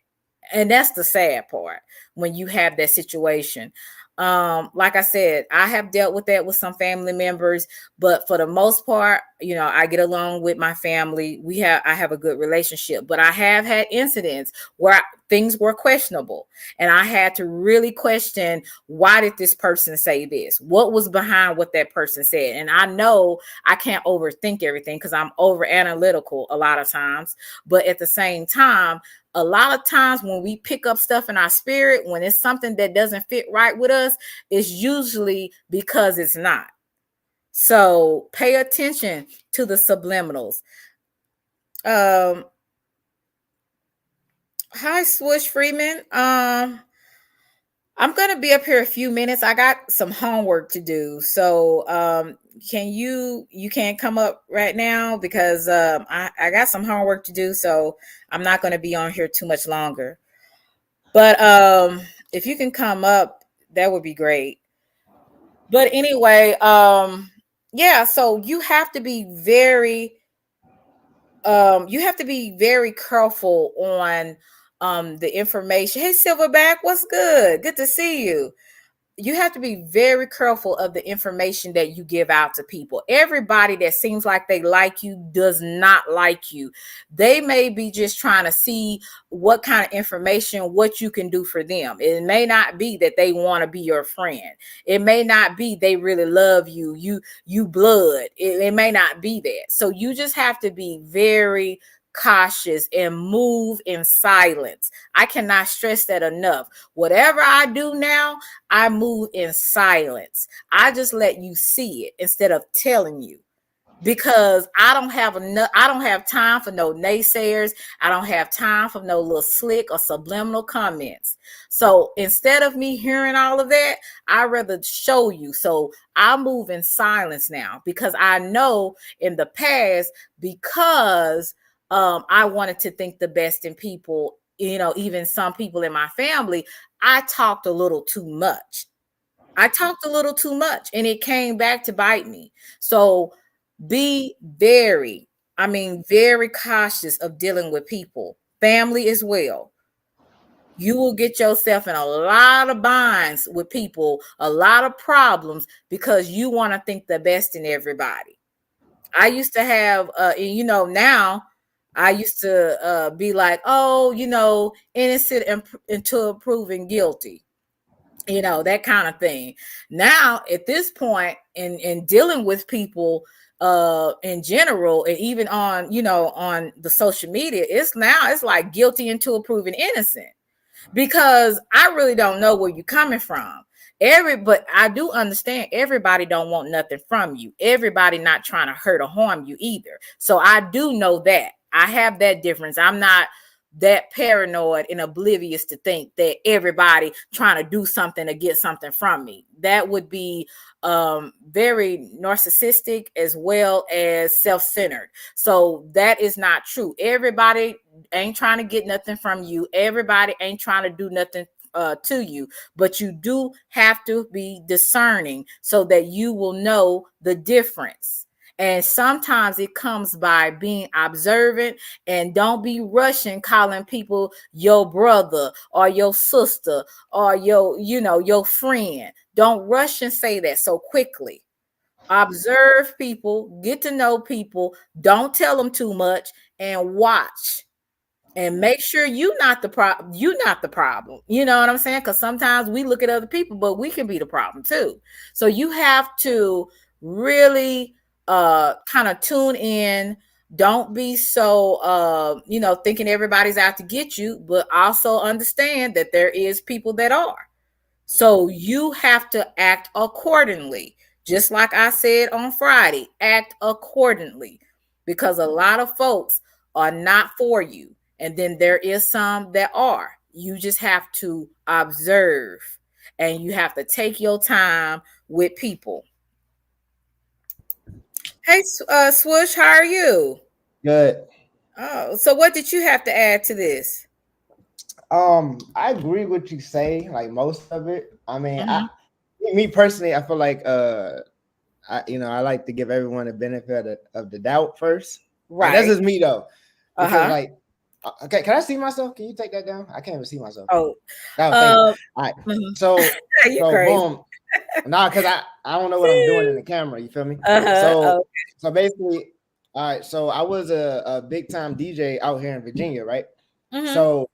And that's the sad part when you have that situation. Like I said, I have dealt with that with some family members, but for the most part, I get along with my family. I have a good relationship, but I have had incidents where things were questionable, and I had to really question, why did this person say this? What was behind what that person said? And I know I can't overthink everything because I'm over analytical a lot of times, but at the same time, a lot of times when we pick up stuff in our spirit, when it's something that doesn't fit right with us, it's usually because it's not. So pay attention to the subliminals. Hi, Swoosh Freeman. I'm gonna be up here a few minutes. I got some homework to do. So can you can't come up right now because I got some homework to do, so I'm not gonna be on here too much longer. But if you can come up, that would be great. But anyway, yeah, so you have to be very careful on the information. Hey, Silverback, what's good? Good to see you. You have to be very careful of the information that you give out to people. Everybody that seems like they like you does not like you. They may be just trying to see what kind of information, what you can do for them. It may not be that they want to be your friend. It may not be they really love you. You blood. It may not be that. So you just have to be very cautious and move in silence. I cannot stress that enough. Whatever I do now, I move in silence. I just let you see it instead of telling you, because I don't have time for no naysayers. I don't have time for no little slick or subliminal comments. So instead of me hearing all of that, I'd rather show you. So I move in silence now because I know in the past, because I wanted to think the best in people, even some people in my family, I talked a little too much. And it came back to bite me. So be very cautious of dealing with people, family as well. You will get yourself in a lot of binds with people, a lot of problems, because you want to think the best in everybody. I used to have, now I used to be like, oh, innocent until proven guilty, that kind of thing. Now, at this point, in dealing with people in general, and even on, on the social media, it's like guilty until proven innocent, because I really don't know where you're coming from. But I do understand everybody don't want nothing from you. Everybody not trying to hurt or harm you either. So I do know that. I have that difference. I'm not that paranoid and oblivious to think that everybody trying to do something to get something from me. That would be very narcissistic as well as self-centered. So that is not true. Everybody ain't trying to get nothing from you. Everybody ain't trying to do nothing to you, but you do have to be discerning so that you will know the difference. And sometimes it comes by being observant, and don't be rushing calling people your brother or your sister or your friend. Don't rush and say that so quickly. Observe people, get to know people, don't tell them too much, and watch. And make sure you're not the problem. You know what I'm saying? Because sometimes we look at other people, but we can be the problem too. So you have to really kind of tune in. Don't be so thinking everybody's out to get you, but also understand that there is people that are. So you have to act accordingly. Just like I said on Friday, act accordingly, because a lot of folks are not for you. And then there is some that are. You just have to observe, and you have to take your time with people. Hey, Swoosh, how are you? Good. Oh, so what did you have to add to this? I agree with you say, like most of it. I mean, me personally, I feel like I like to give everyone the benefit of the doubt first. Right. Like, that's just me though. Because like, okay, can I see myself? Can you take that down? I can't even see myself. Oh, all right. So crazy. Boom. Nah, because I don't know what I'm doing in the camera. You feel me? So basically, all right. So I was a big time DJ out here in Virginia, right? So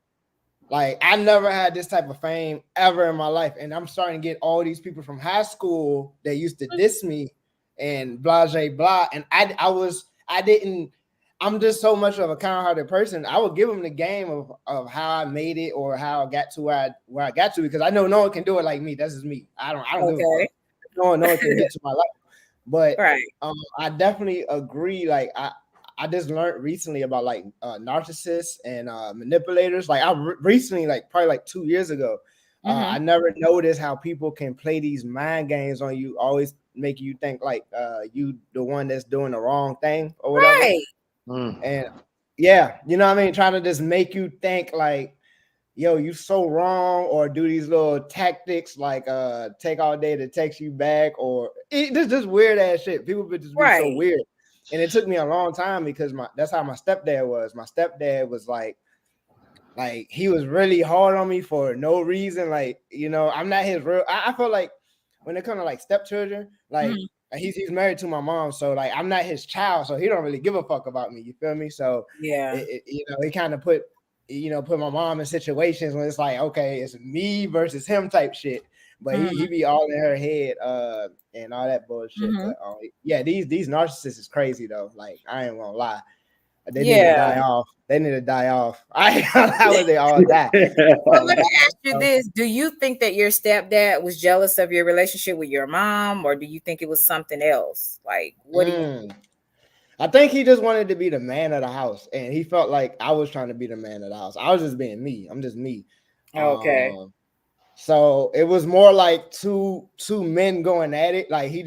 like I never had this type of fame ever in my life, and I'm starting to get all these people from high school that used to diss me and blah blah blah, and I I'm just so much of a kind-hearted person. I would give him the game of how I made it or how I got to where I got to, because I know no one can do it like me. That's just me. I don't give a fuck. No one can get to my life. But right. I definitely agree. Like I just learned recently about like narcissists and manipulators. Like I recently, like probably like 2 years ago, I never noticed how people can play these mind games on you, always make you think like you the one that's doing the wrong thing or whatever. Right. And yeah, you know what I mean? Trying to just make you think like, yo, you so wrong, or do these little tactics like take all day to text you back, or just weird ass shit. People would just be so weird. And it took me a long time because that's how my stepdad was. My stepdad was like he was really hard on me for no reason. Like, you know, I'm not his real. I feel like when it comes to like stepchildren, like he's married to my mom, so like I'm not his child, so he don't really give a fuck about me. You feel me? So yeah, you know, he kind of put my mom in situations when it's like, okay, it's me versus him type shit. But he be all in her head and all that bullshit. But yeah, these narcissists is crazy though. Like I ain't gonna lie. They need to die off. They need to die off. How would they all die? Well, let me ask you this. Do you think that your stepdad was jealous of your relationship with your mom, or do you think it was something else? Like, what do you think? I think he just wanted to be the man of the house, and he felt like I was trying to be the man of the house. I was just being me. I'm just me. Okay. So it was more like two men going at it. Like he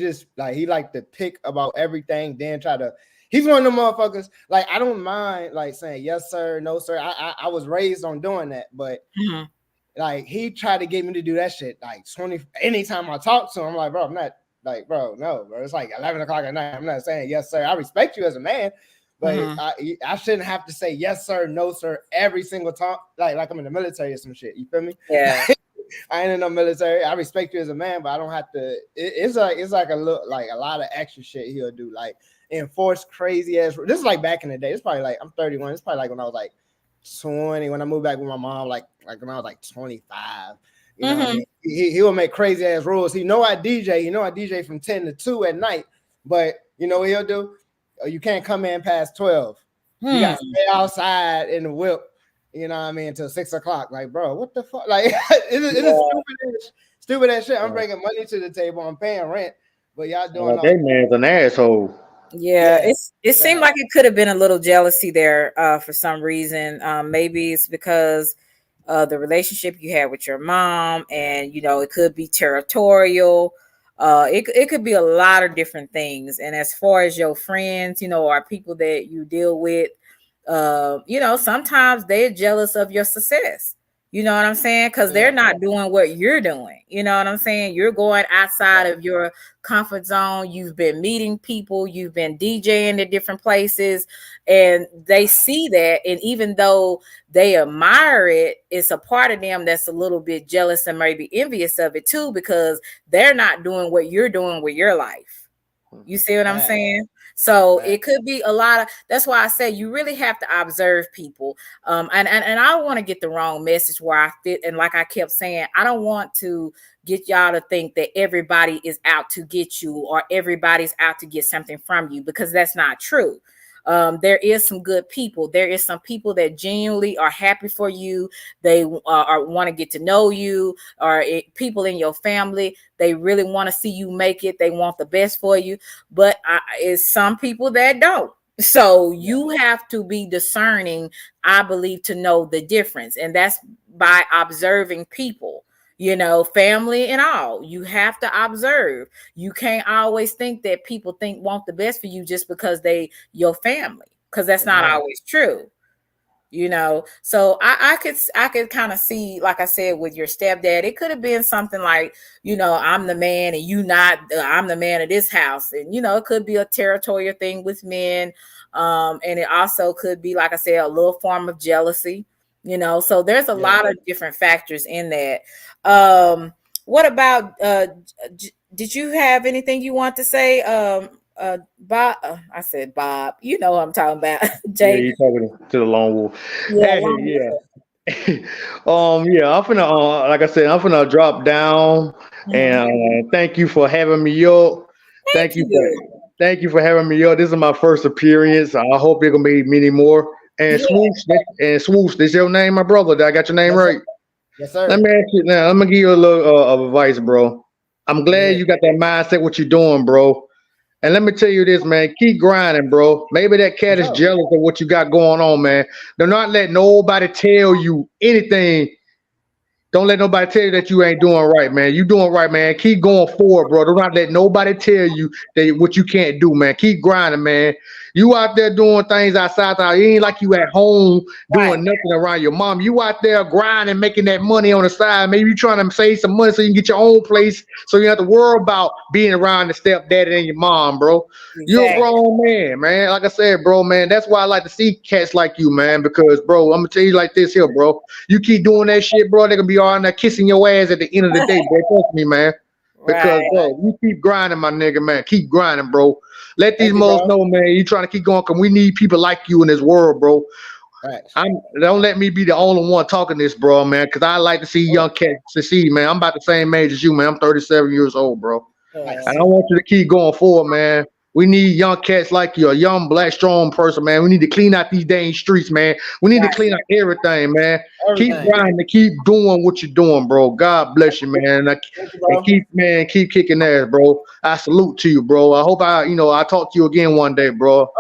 liked to pick about everything, then try to. He's one of them motherfuckers. Like I don't mind like saying yes sir, no sir. I was raised on doing that, but like he tried to get me to do that shit. Like anytime I talk to him, I'm like, bro, I'm not like, bro, no, bro. It's like 11 o'clock at night. I'm not saying yes sir. I respect you as a man, but I shouldn't have to say yes sir, no sir every single time. Like I'm in the military or some shit. You feel me? Yeah. I ain't in no military. I respect you as a man, but I don't have to. It's like a lot of extra shit he'll do. Like enforce crazy ass. This is like back in the day. It's probably like I'm 31. It's probably like when I was like 20. When I moved back with my mom, like when I was like 25. You know what I mean? He will make crazy ass rules. He know I DJ from 10 to 2 at night. But you know what he'll do? You can't come in past 12. You gotta stay outside in the whip. You know what I mean? Until 6 o'clock. Like, bro, what the fuck? Like, it's stupid ass shit. I'm bringing money to the table. I'm paying rent, but y'all doing that man's an asshole. Yeah, it seemed like it could have been a little jealousy there for some reason. Maybe it's because the relationship you had with your mom, and you know, it could be territorial. It could be a lot of different things. And as far as your friends, you know, or people that you deal with, you know, sometimes they're jealous of your success. You know what I'm saying? Because they're not doing what you're doing. You know what I'm saying? You're going outside of your comfort zone. You've been meeting people. You've been DJing at different places. And they see that. And even though they admire it, it's a part of them that's a little bit jealous and maybe envious of it too, because they're not doing what you're doing with your life. You see what I'm saying? So it could be a lot of, that's why I say you really have to observe people. And I don't want to get the wrong message where I fit. And like I kept saying, I don't want to get y'all to think that everybody is out to get you or everybody's out to get something from you, because that's not true. There is some good people. There is some people that genuinely are happy for you. They want to get to know you, or people in your family. They really want to see you make it. They want the best for you. But it's some people that don't. So you have to be discerning, I believe, to know the difference. And that's by observing people. You know, family and all. You have to observe. You can't always think that people want the best for you just because they your family, because that's not always true. You know, so I could kind of see, like I said, with your stepdad, it could have been something like, you know, I'm the man and you not. I'm the man of this house, and you know, it could be a territorial thing with men, and it also could be, like I said, a little form of jealousy. You know, so there's a lot of different factors in that. What about did you have anything you want to say? Bob, I said Bob, you know what I'm talking about. Jay, you're talking to the lone wolf. Yeah, I'm finna like I said, I'm finna drop down and thank you for having me up. Thank you Thank you for having me, yo. This is my first appearance. I hope there gonna be many more. And Swoosh, this your name, my brother? Did I got your name right? Yes, sir. Let me ask you now. I'm gonna give you a little of advice, bro. I'm glad you got that mindset. What you doing, bro? And let me tell you this, man. Keep grinding, bro. Maybe that cat is jealous of what you got going on, man. Do not let nobody tell you anything. Don't let nobody tell you that you ain't doing right, man. You doing right, man. Keep going forward, bro. Do not let nobody tell you that what you can't do, man. Keep grinding, man. You out there doing things outside. It ain't like you at home doing nothing around your mom. You out there grinding, making that money on the side. Maybe you trying to save some money so you can get your own place, so you don't have to worry about being around the stepdaddy and your mom, bro. Exactly. You're a grown man. Like I said, bro, man. That's why I like to see cats like you, man. Because, bro, I'm gonna tell you like this here, bro. You keep doing that shit, bro. They're gonna be all in there kissing your ass at the end of the day, bro. Trust me, man. Because, bro, you keep grinding, my nigga, man. Keep grinding, bro. Let these mothers know, man. You trying to keep going, because we need people like you in this world, bro. Don't let me be the only one talking this, bro, man, because I like to see young cats succeed, man. I'm about the same age as you, man. I'm 37 years old, bro. And I want you to keep going forward, man. We need young cats like you, a young, black, strong person, man. We need to clean out these dang streets, man. We need to clean out everything, man. Keep grinding, keep doing what you're doing, bro. God bless you, man. And keep kicking ass, bro. I salute to you, bro. I hope I talk to you again one day, bro.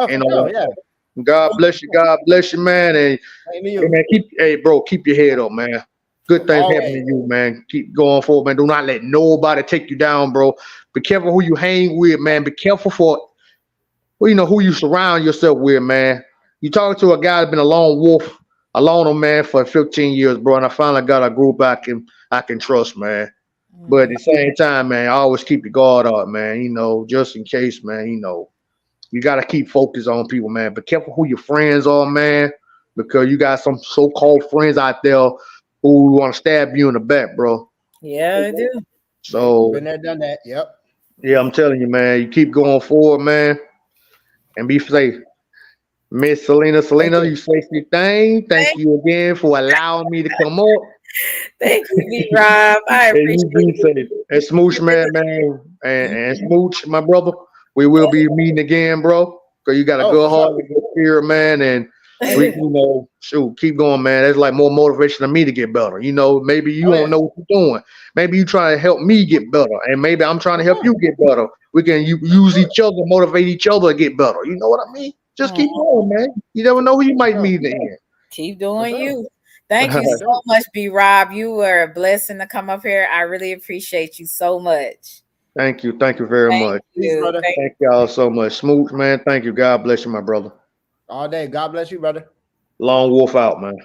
God bless you. God bless you, man. And man, keep your head up, man. Good things happen to you, man. Keep going forward, man. Do not let nobody take you down, bro. Be careful who you hang with, man. Be careful for who you surround yourself with, man. You talking to a guy that's been a lone wolf, a loner man for 15 years, bro. And I finally got a group I can trust, man. But at the same time, man, I always keep your guard up, man. Just in case, man. You gotta keep focused on people, man. Be careful who your friends are, man, because you got some so-called friends out there who want to stab you in the back, bro. Yeah, I do. So been there, done that. Yep. Yeah, I'm telling you, man. You keep going forward, man, and be safe. Miss Selena, you say your thing. Thank you again for allowing me to come up. Thank you, B-Rob. I appreciate it. And Smooch, man, and Smooch, my brother. We will be meeting again, bro. Because you got a good heart, a good spirit, man, and we, keep going, man. That's like more motivation to me to get better. Maybe you don't know what you're doing. Maybe you trying to help me get better, and maybe I'm trying to help you get better. We can use each other, motivate each other to get better. You know what I mean? Just keep going, man. You never know who you might meet in the end. Keep doing you. Thank you so much, B-Rob. You were a blessing to come up here. I really appreciate you so much. Thank you very much. Thank y'all so much. Smooch, man. Thank you. God bless you, my brother. All day. God bless you, brother. Long wolf out, man.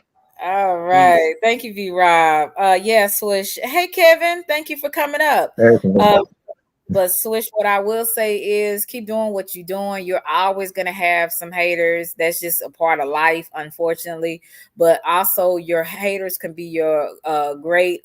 All right. Thank you, V-Rob. Swish. Hey, Kevin. Thank you for coming up. But Swish, what I will say is keep doing what you're doing. You're always going to have some haters. That's just a part of life, unfortunately. But also your haters can be your great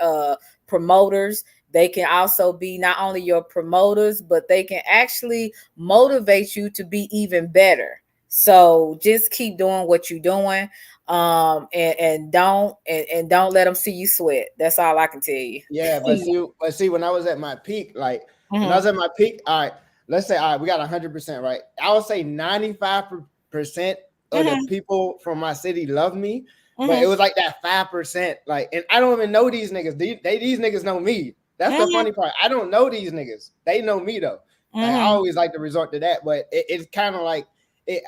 promoters. They can also be not only your promoters, but they can actually motivate you to be even better. So just keep doing what you're doing, and don't let them see you sweat. That's all I can tell you. Yeah, but see, when I was at my peak, when I was at my peak, all right, let's say, all right, we got 100%, right? I would say 95% of the people from my city love me, but it was like that 5%, and I don't even know these niggas. These niggas know me. That's the funny part. I don't know these niggas. They know me though. I always like to resort to that, but it's kind of like it.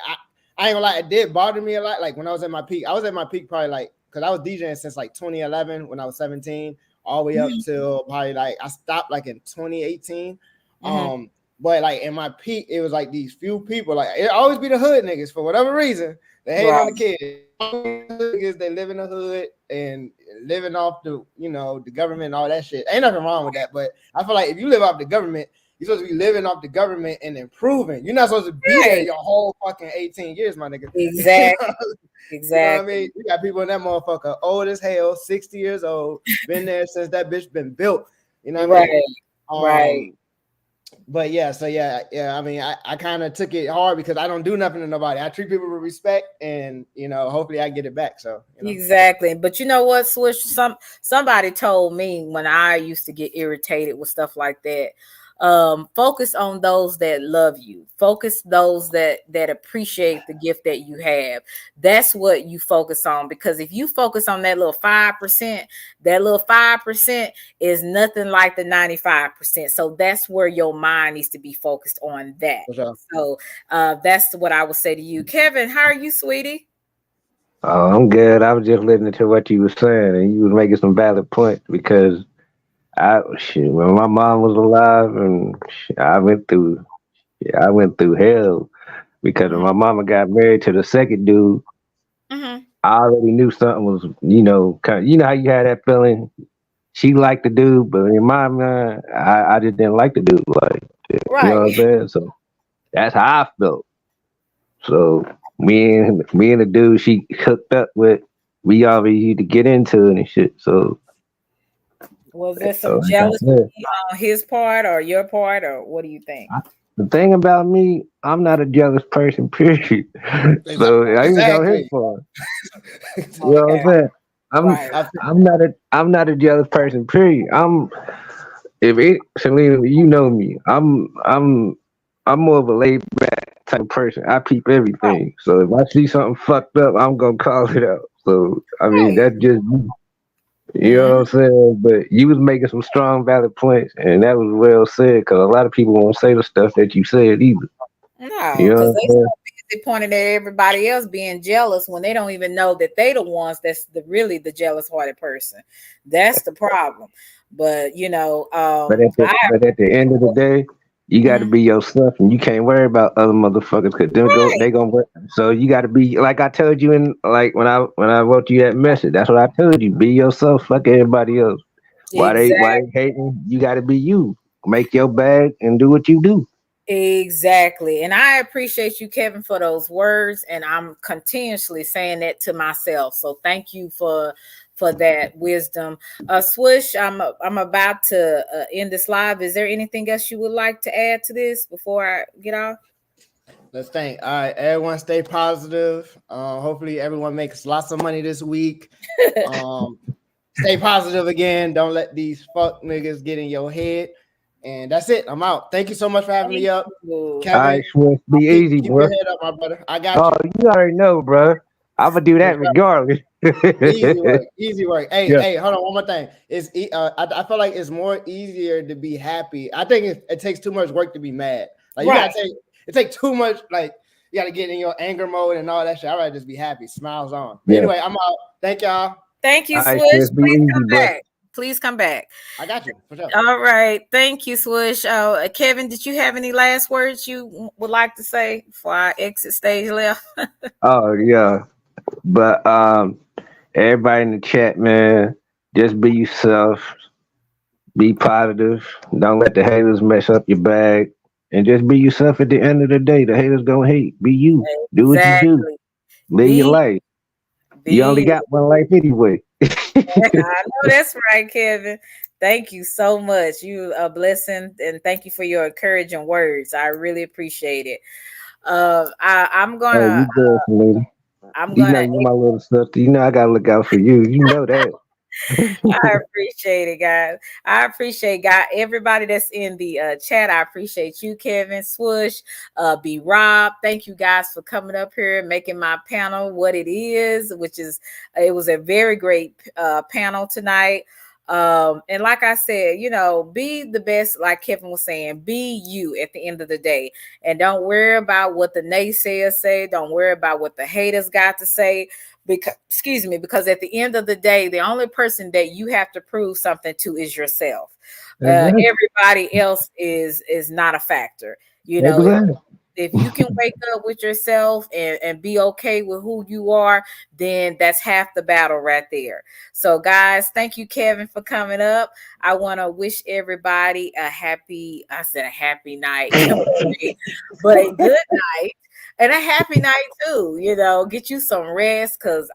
I ain't gonna lie, it did bother me a lot. Like when I was at my peak, probably because I was DJing since 2011 when I was 17, all the way up till probably I stopped in 2018. But in my peak, it was these few people. It always be the hood niggas for whatever reason. They hate on the kids. They live in the hood and living off the government and all that shit. Ain't nothing wrong with that, but I feel like if you live off the government, you're supposed to be living off the government and improving. You're not supposed to be there your whole fucking 18 years, my nigga. Exactly. You know what I mean? You got people in that motherfucker old as hell, 60 years old, been there since that bitch been built. You know what I mean? Right. But I mean, I kind of took it hard because I don't do nothing to nobody. I treat people with respect, and hopefully I get it back. So exactly. But you know what, Swish? Somebody told me when I used to get irritated with stuff like that. Focus on those that love you. Focus those that appreciate the gift that you have. That's what you focus on, because if you focus on that little 5%, that little 5% is nothing like the 95%. So that's where your mind needs to be focused on that. Sure. So that's what I would say to you. Kevin, how are you, sweetie? Oh, I'm good. I was just listening to what you were saying, and you were making some valid points, because when my mom was alive, and I went through hell, because when my mama got married to the second dude, I already knew something was, kind of, how you had that feeling. She liked the dude, but in my mind, I just didn't like the dude. Like, right. You know what I'm saying? So that's how I felt. So me and the dude she hooked up with, we already used to get into it and shit. So was there some jealousy on his part or your part, or what do you think? The thing about me, I'm not a jealous person, period. So I ain't go his part. You know what I'm saying? I'm not a jealous person, period. Selena, you know me. I'm more of a laid back type of person. I peep everything. So if I see something fucked up, I'm gonna call it out. So I mean, that's just me. You know what I'm saying? But you was making some strong, valid points, and that was well said, because a lot of people won't say the stuff that you said either. No, because they so busy pointing at everybody else being jealous when they don't even know that they the ones that's really the jealous-hearted person. That's the problem. But but at the end of the day, you got to be yourself, and you can't worry about other motherfuckers, because they gonna work. So you got to be like I told you when I wrote you that message. That's what I told you. Be yourself. Fuck everybody else. Why they hating? You got to be you. Make your bag and do what you do. Exactly. And I appreciate you, Kevin, for those words, and I'm continuously saying that to myself. So thank you for that wisdom. Swoosh, I'm about to end this live. Is there anything else you would like to add to this before I get off? Let's think. All right, everyone stay positive. Hopefully everyone makes lots of money this week. Stay positive again. Don't let these fuck niggas get in your head. And that's it. I'm out. Thank you so much for having me up. Kevin, all right, Swift, be easy, keep bro. Your head up, my brother. I got you. You already know, bro. I'm gonna do that regardless. Easy work. Hey, hold on. One more thing. I feel like it's more easier to be happy. I think it takes too much work to be mad. Like it takes too much. Like you gotta get in your anger mode and all that shit. I'd rather just be happy. Smiles on. But anyway, I'm out. Thank y'all. Thank you, Swish. Please come back. Please come back. I got you. For sure. All right. Thank you, Swish. Kevin, did you have any last words you would like to say before I exit stage left? Oh, yeah. But everybody in the chat, man, just be yourself. Be positive. Don't let the haters mess up your bag. And just be yourself at the end of the day. The haters gonna hate. Be you. Exactly. Do what you do. Live your life. You only got one life anyway. I know that's right, Kevin. Thank you so much. You a blessing, and thank you for your encouraging words. I really appreciate it. I'm gonna. I'm gonna. You my little sister. You know I gotta look out for you. You know that. I appreciate it, guys. I appreciate everybody that's in the chat. I appreciate you, Kevin, Swoosh, B Rob. Thank you guys for coming up here and making my panel what it is, which is it was a very great panel tonight. And like I said, be the best, like Kevin was saying, be you at the end of the day. And don't worry about what the naysayers say. Don't worry about what the haters got to say. Because at the end of the day, the only person that you have to prove something to is yourself. Everybody else is not a factor. If you can wake up with yourself and be okay with who you are, then that's half the battle right there. So guys, thank you, Kevin, for coming up. I want to wish everybody a happy night, but a good night. And a happy night too, get you some rest. Cause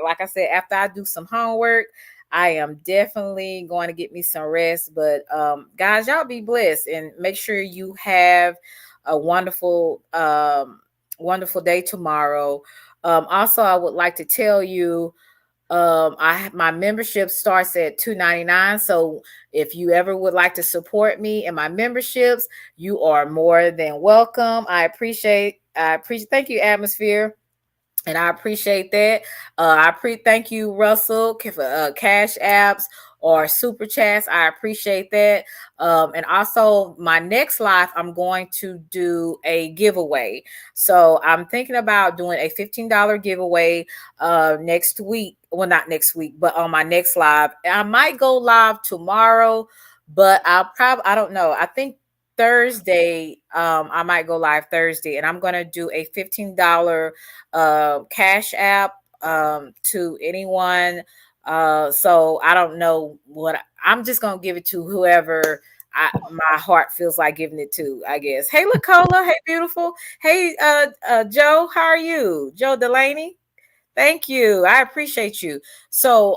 like I said, after I do some homework, I am definitely going to get me some rest. But guys, y'all be blessed and make sure you have a wonderful, wonderful day tomorrow. Also, I would like to tell you, My membership starts at $2.99. So if you ever would like to support me and my memberships, you are more than welcome. I appreciate. Thank you, Atmosphere. And I appreciate that. Thank you, Russell, for cash apps or super chats. I appreciate that. And also, my next live, I'm going to do a giveaway. So I'm thinking about doing a $15 giveaway next week. Well, not next week, but on my next live. I might go live tomorrow, but I don't know. I think Thursday, I might go live Thursday, and I'm gonna do a $15 cash app to anyone. So I don't know I'm just gonna give it to whoever my heart feels like giving it to, I guess. Hey, Lacola. Hey, beautiful. Hey, Joe. How are you, Joe Delaney? Thank you. I appreciate you. So,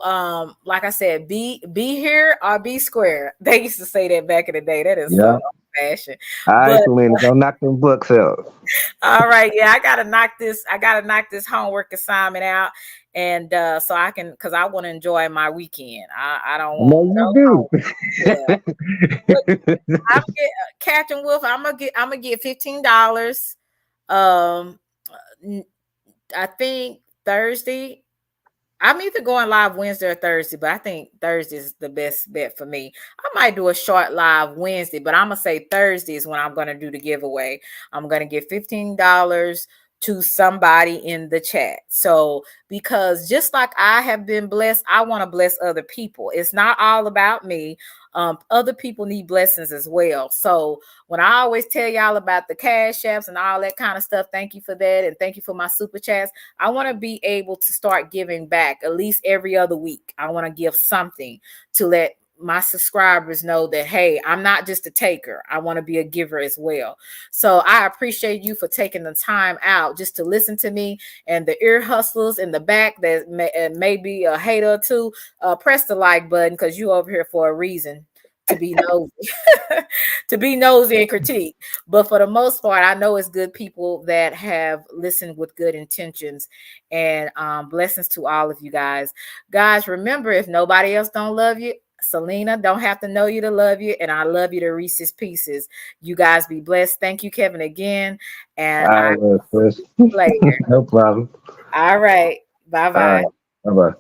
like I said, be here or be square. They used to say that back in the day. That is so old-fashioned. All right, Selena, don't knock them books out. All right, yeah, I gotta knock this homework assignment out, and so I can, because I want to enjoy my weekend. I don't want. Yeah. I'm Captain Wolf. I'm gonna get $15. I think Thursday. I'm either going live Wednesday or Thursday, but I think Thursday is the best bet for me. I might do a short live Wednesday, but I'm going to say Thursday is when I'm going to do the giveaway. I'm going to give $15 to somebody in the chat. So, because just like I have been blessed, I want to bless other people. It's not all about me. Other people need blessings as well. So when I always tell y'all about the cash apps and all that kind of stuff, thank you for that. And thank you for my super chats. I want to be able to start giving back at least every other week. I want to give something to let my subscribers know that, hey, I'm not just a taker. I want to be a giver as well. So I appreciate you for taking the time out just to listen to me, and the ear hustlers in the back that may be a hater too. Press the like button, because you over here for a reason, to be nosy, to be nosy and critique. But for the most part, I know it's good people that have listened with good intentions, and blessings to all of you guys. Guys, remember, if nobody else don't love you, Selena don't have to know you to love you, and I love you to Reese's Pieces. You guys be blessed. Thank you, Kevin, again. And I will see you later. No problem. All right. Bye-bye. Bye-bye.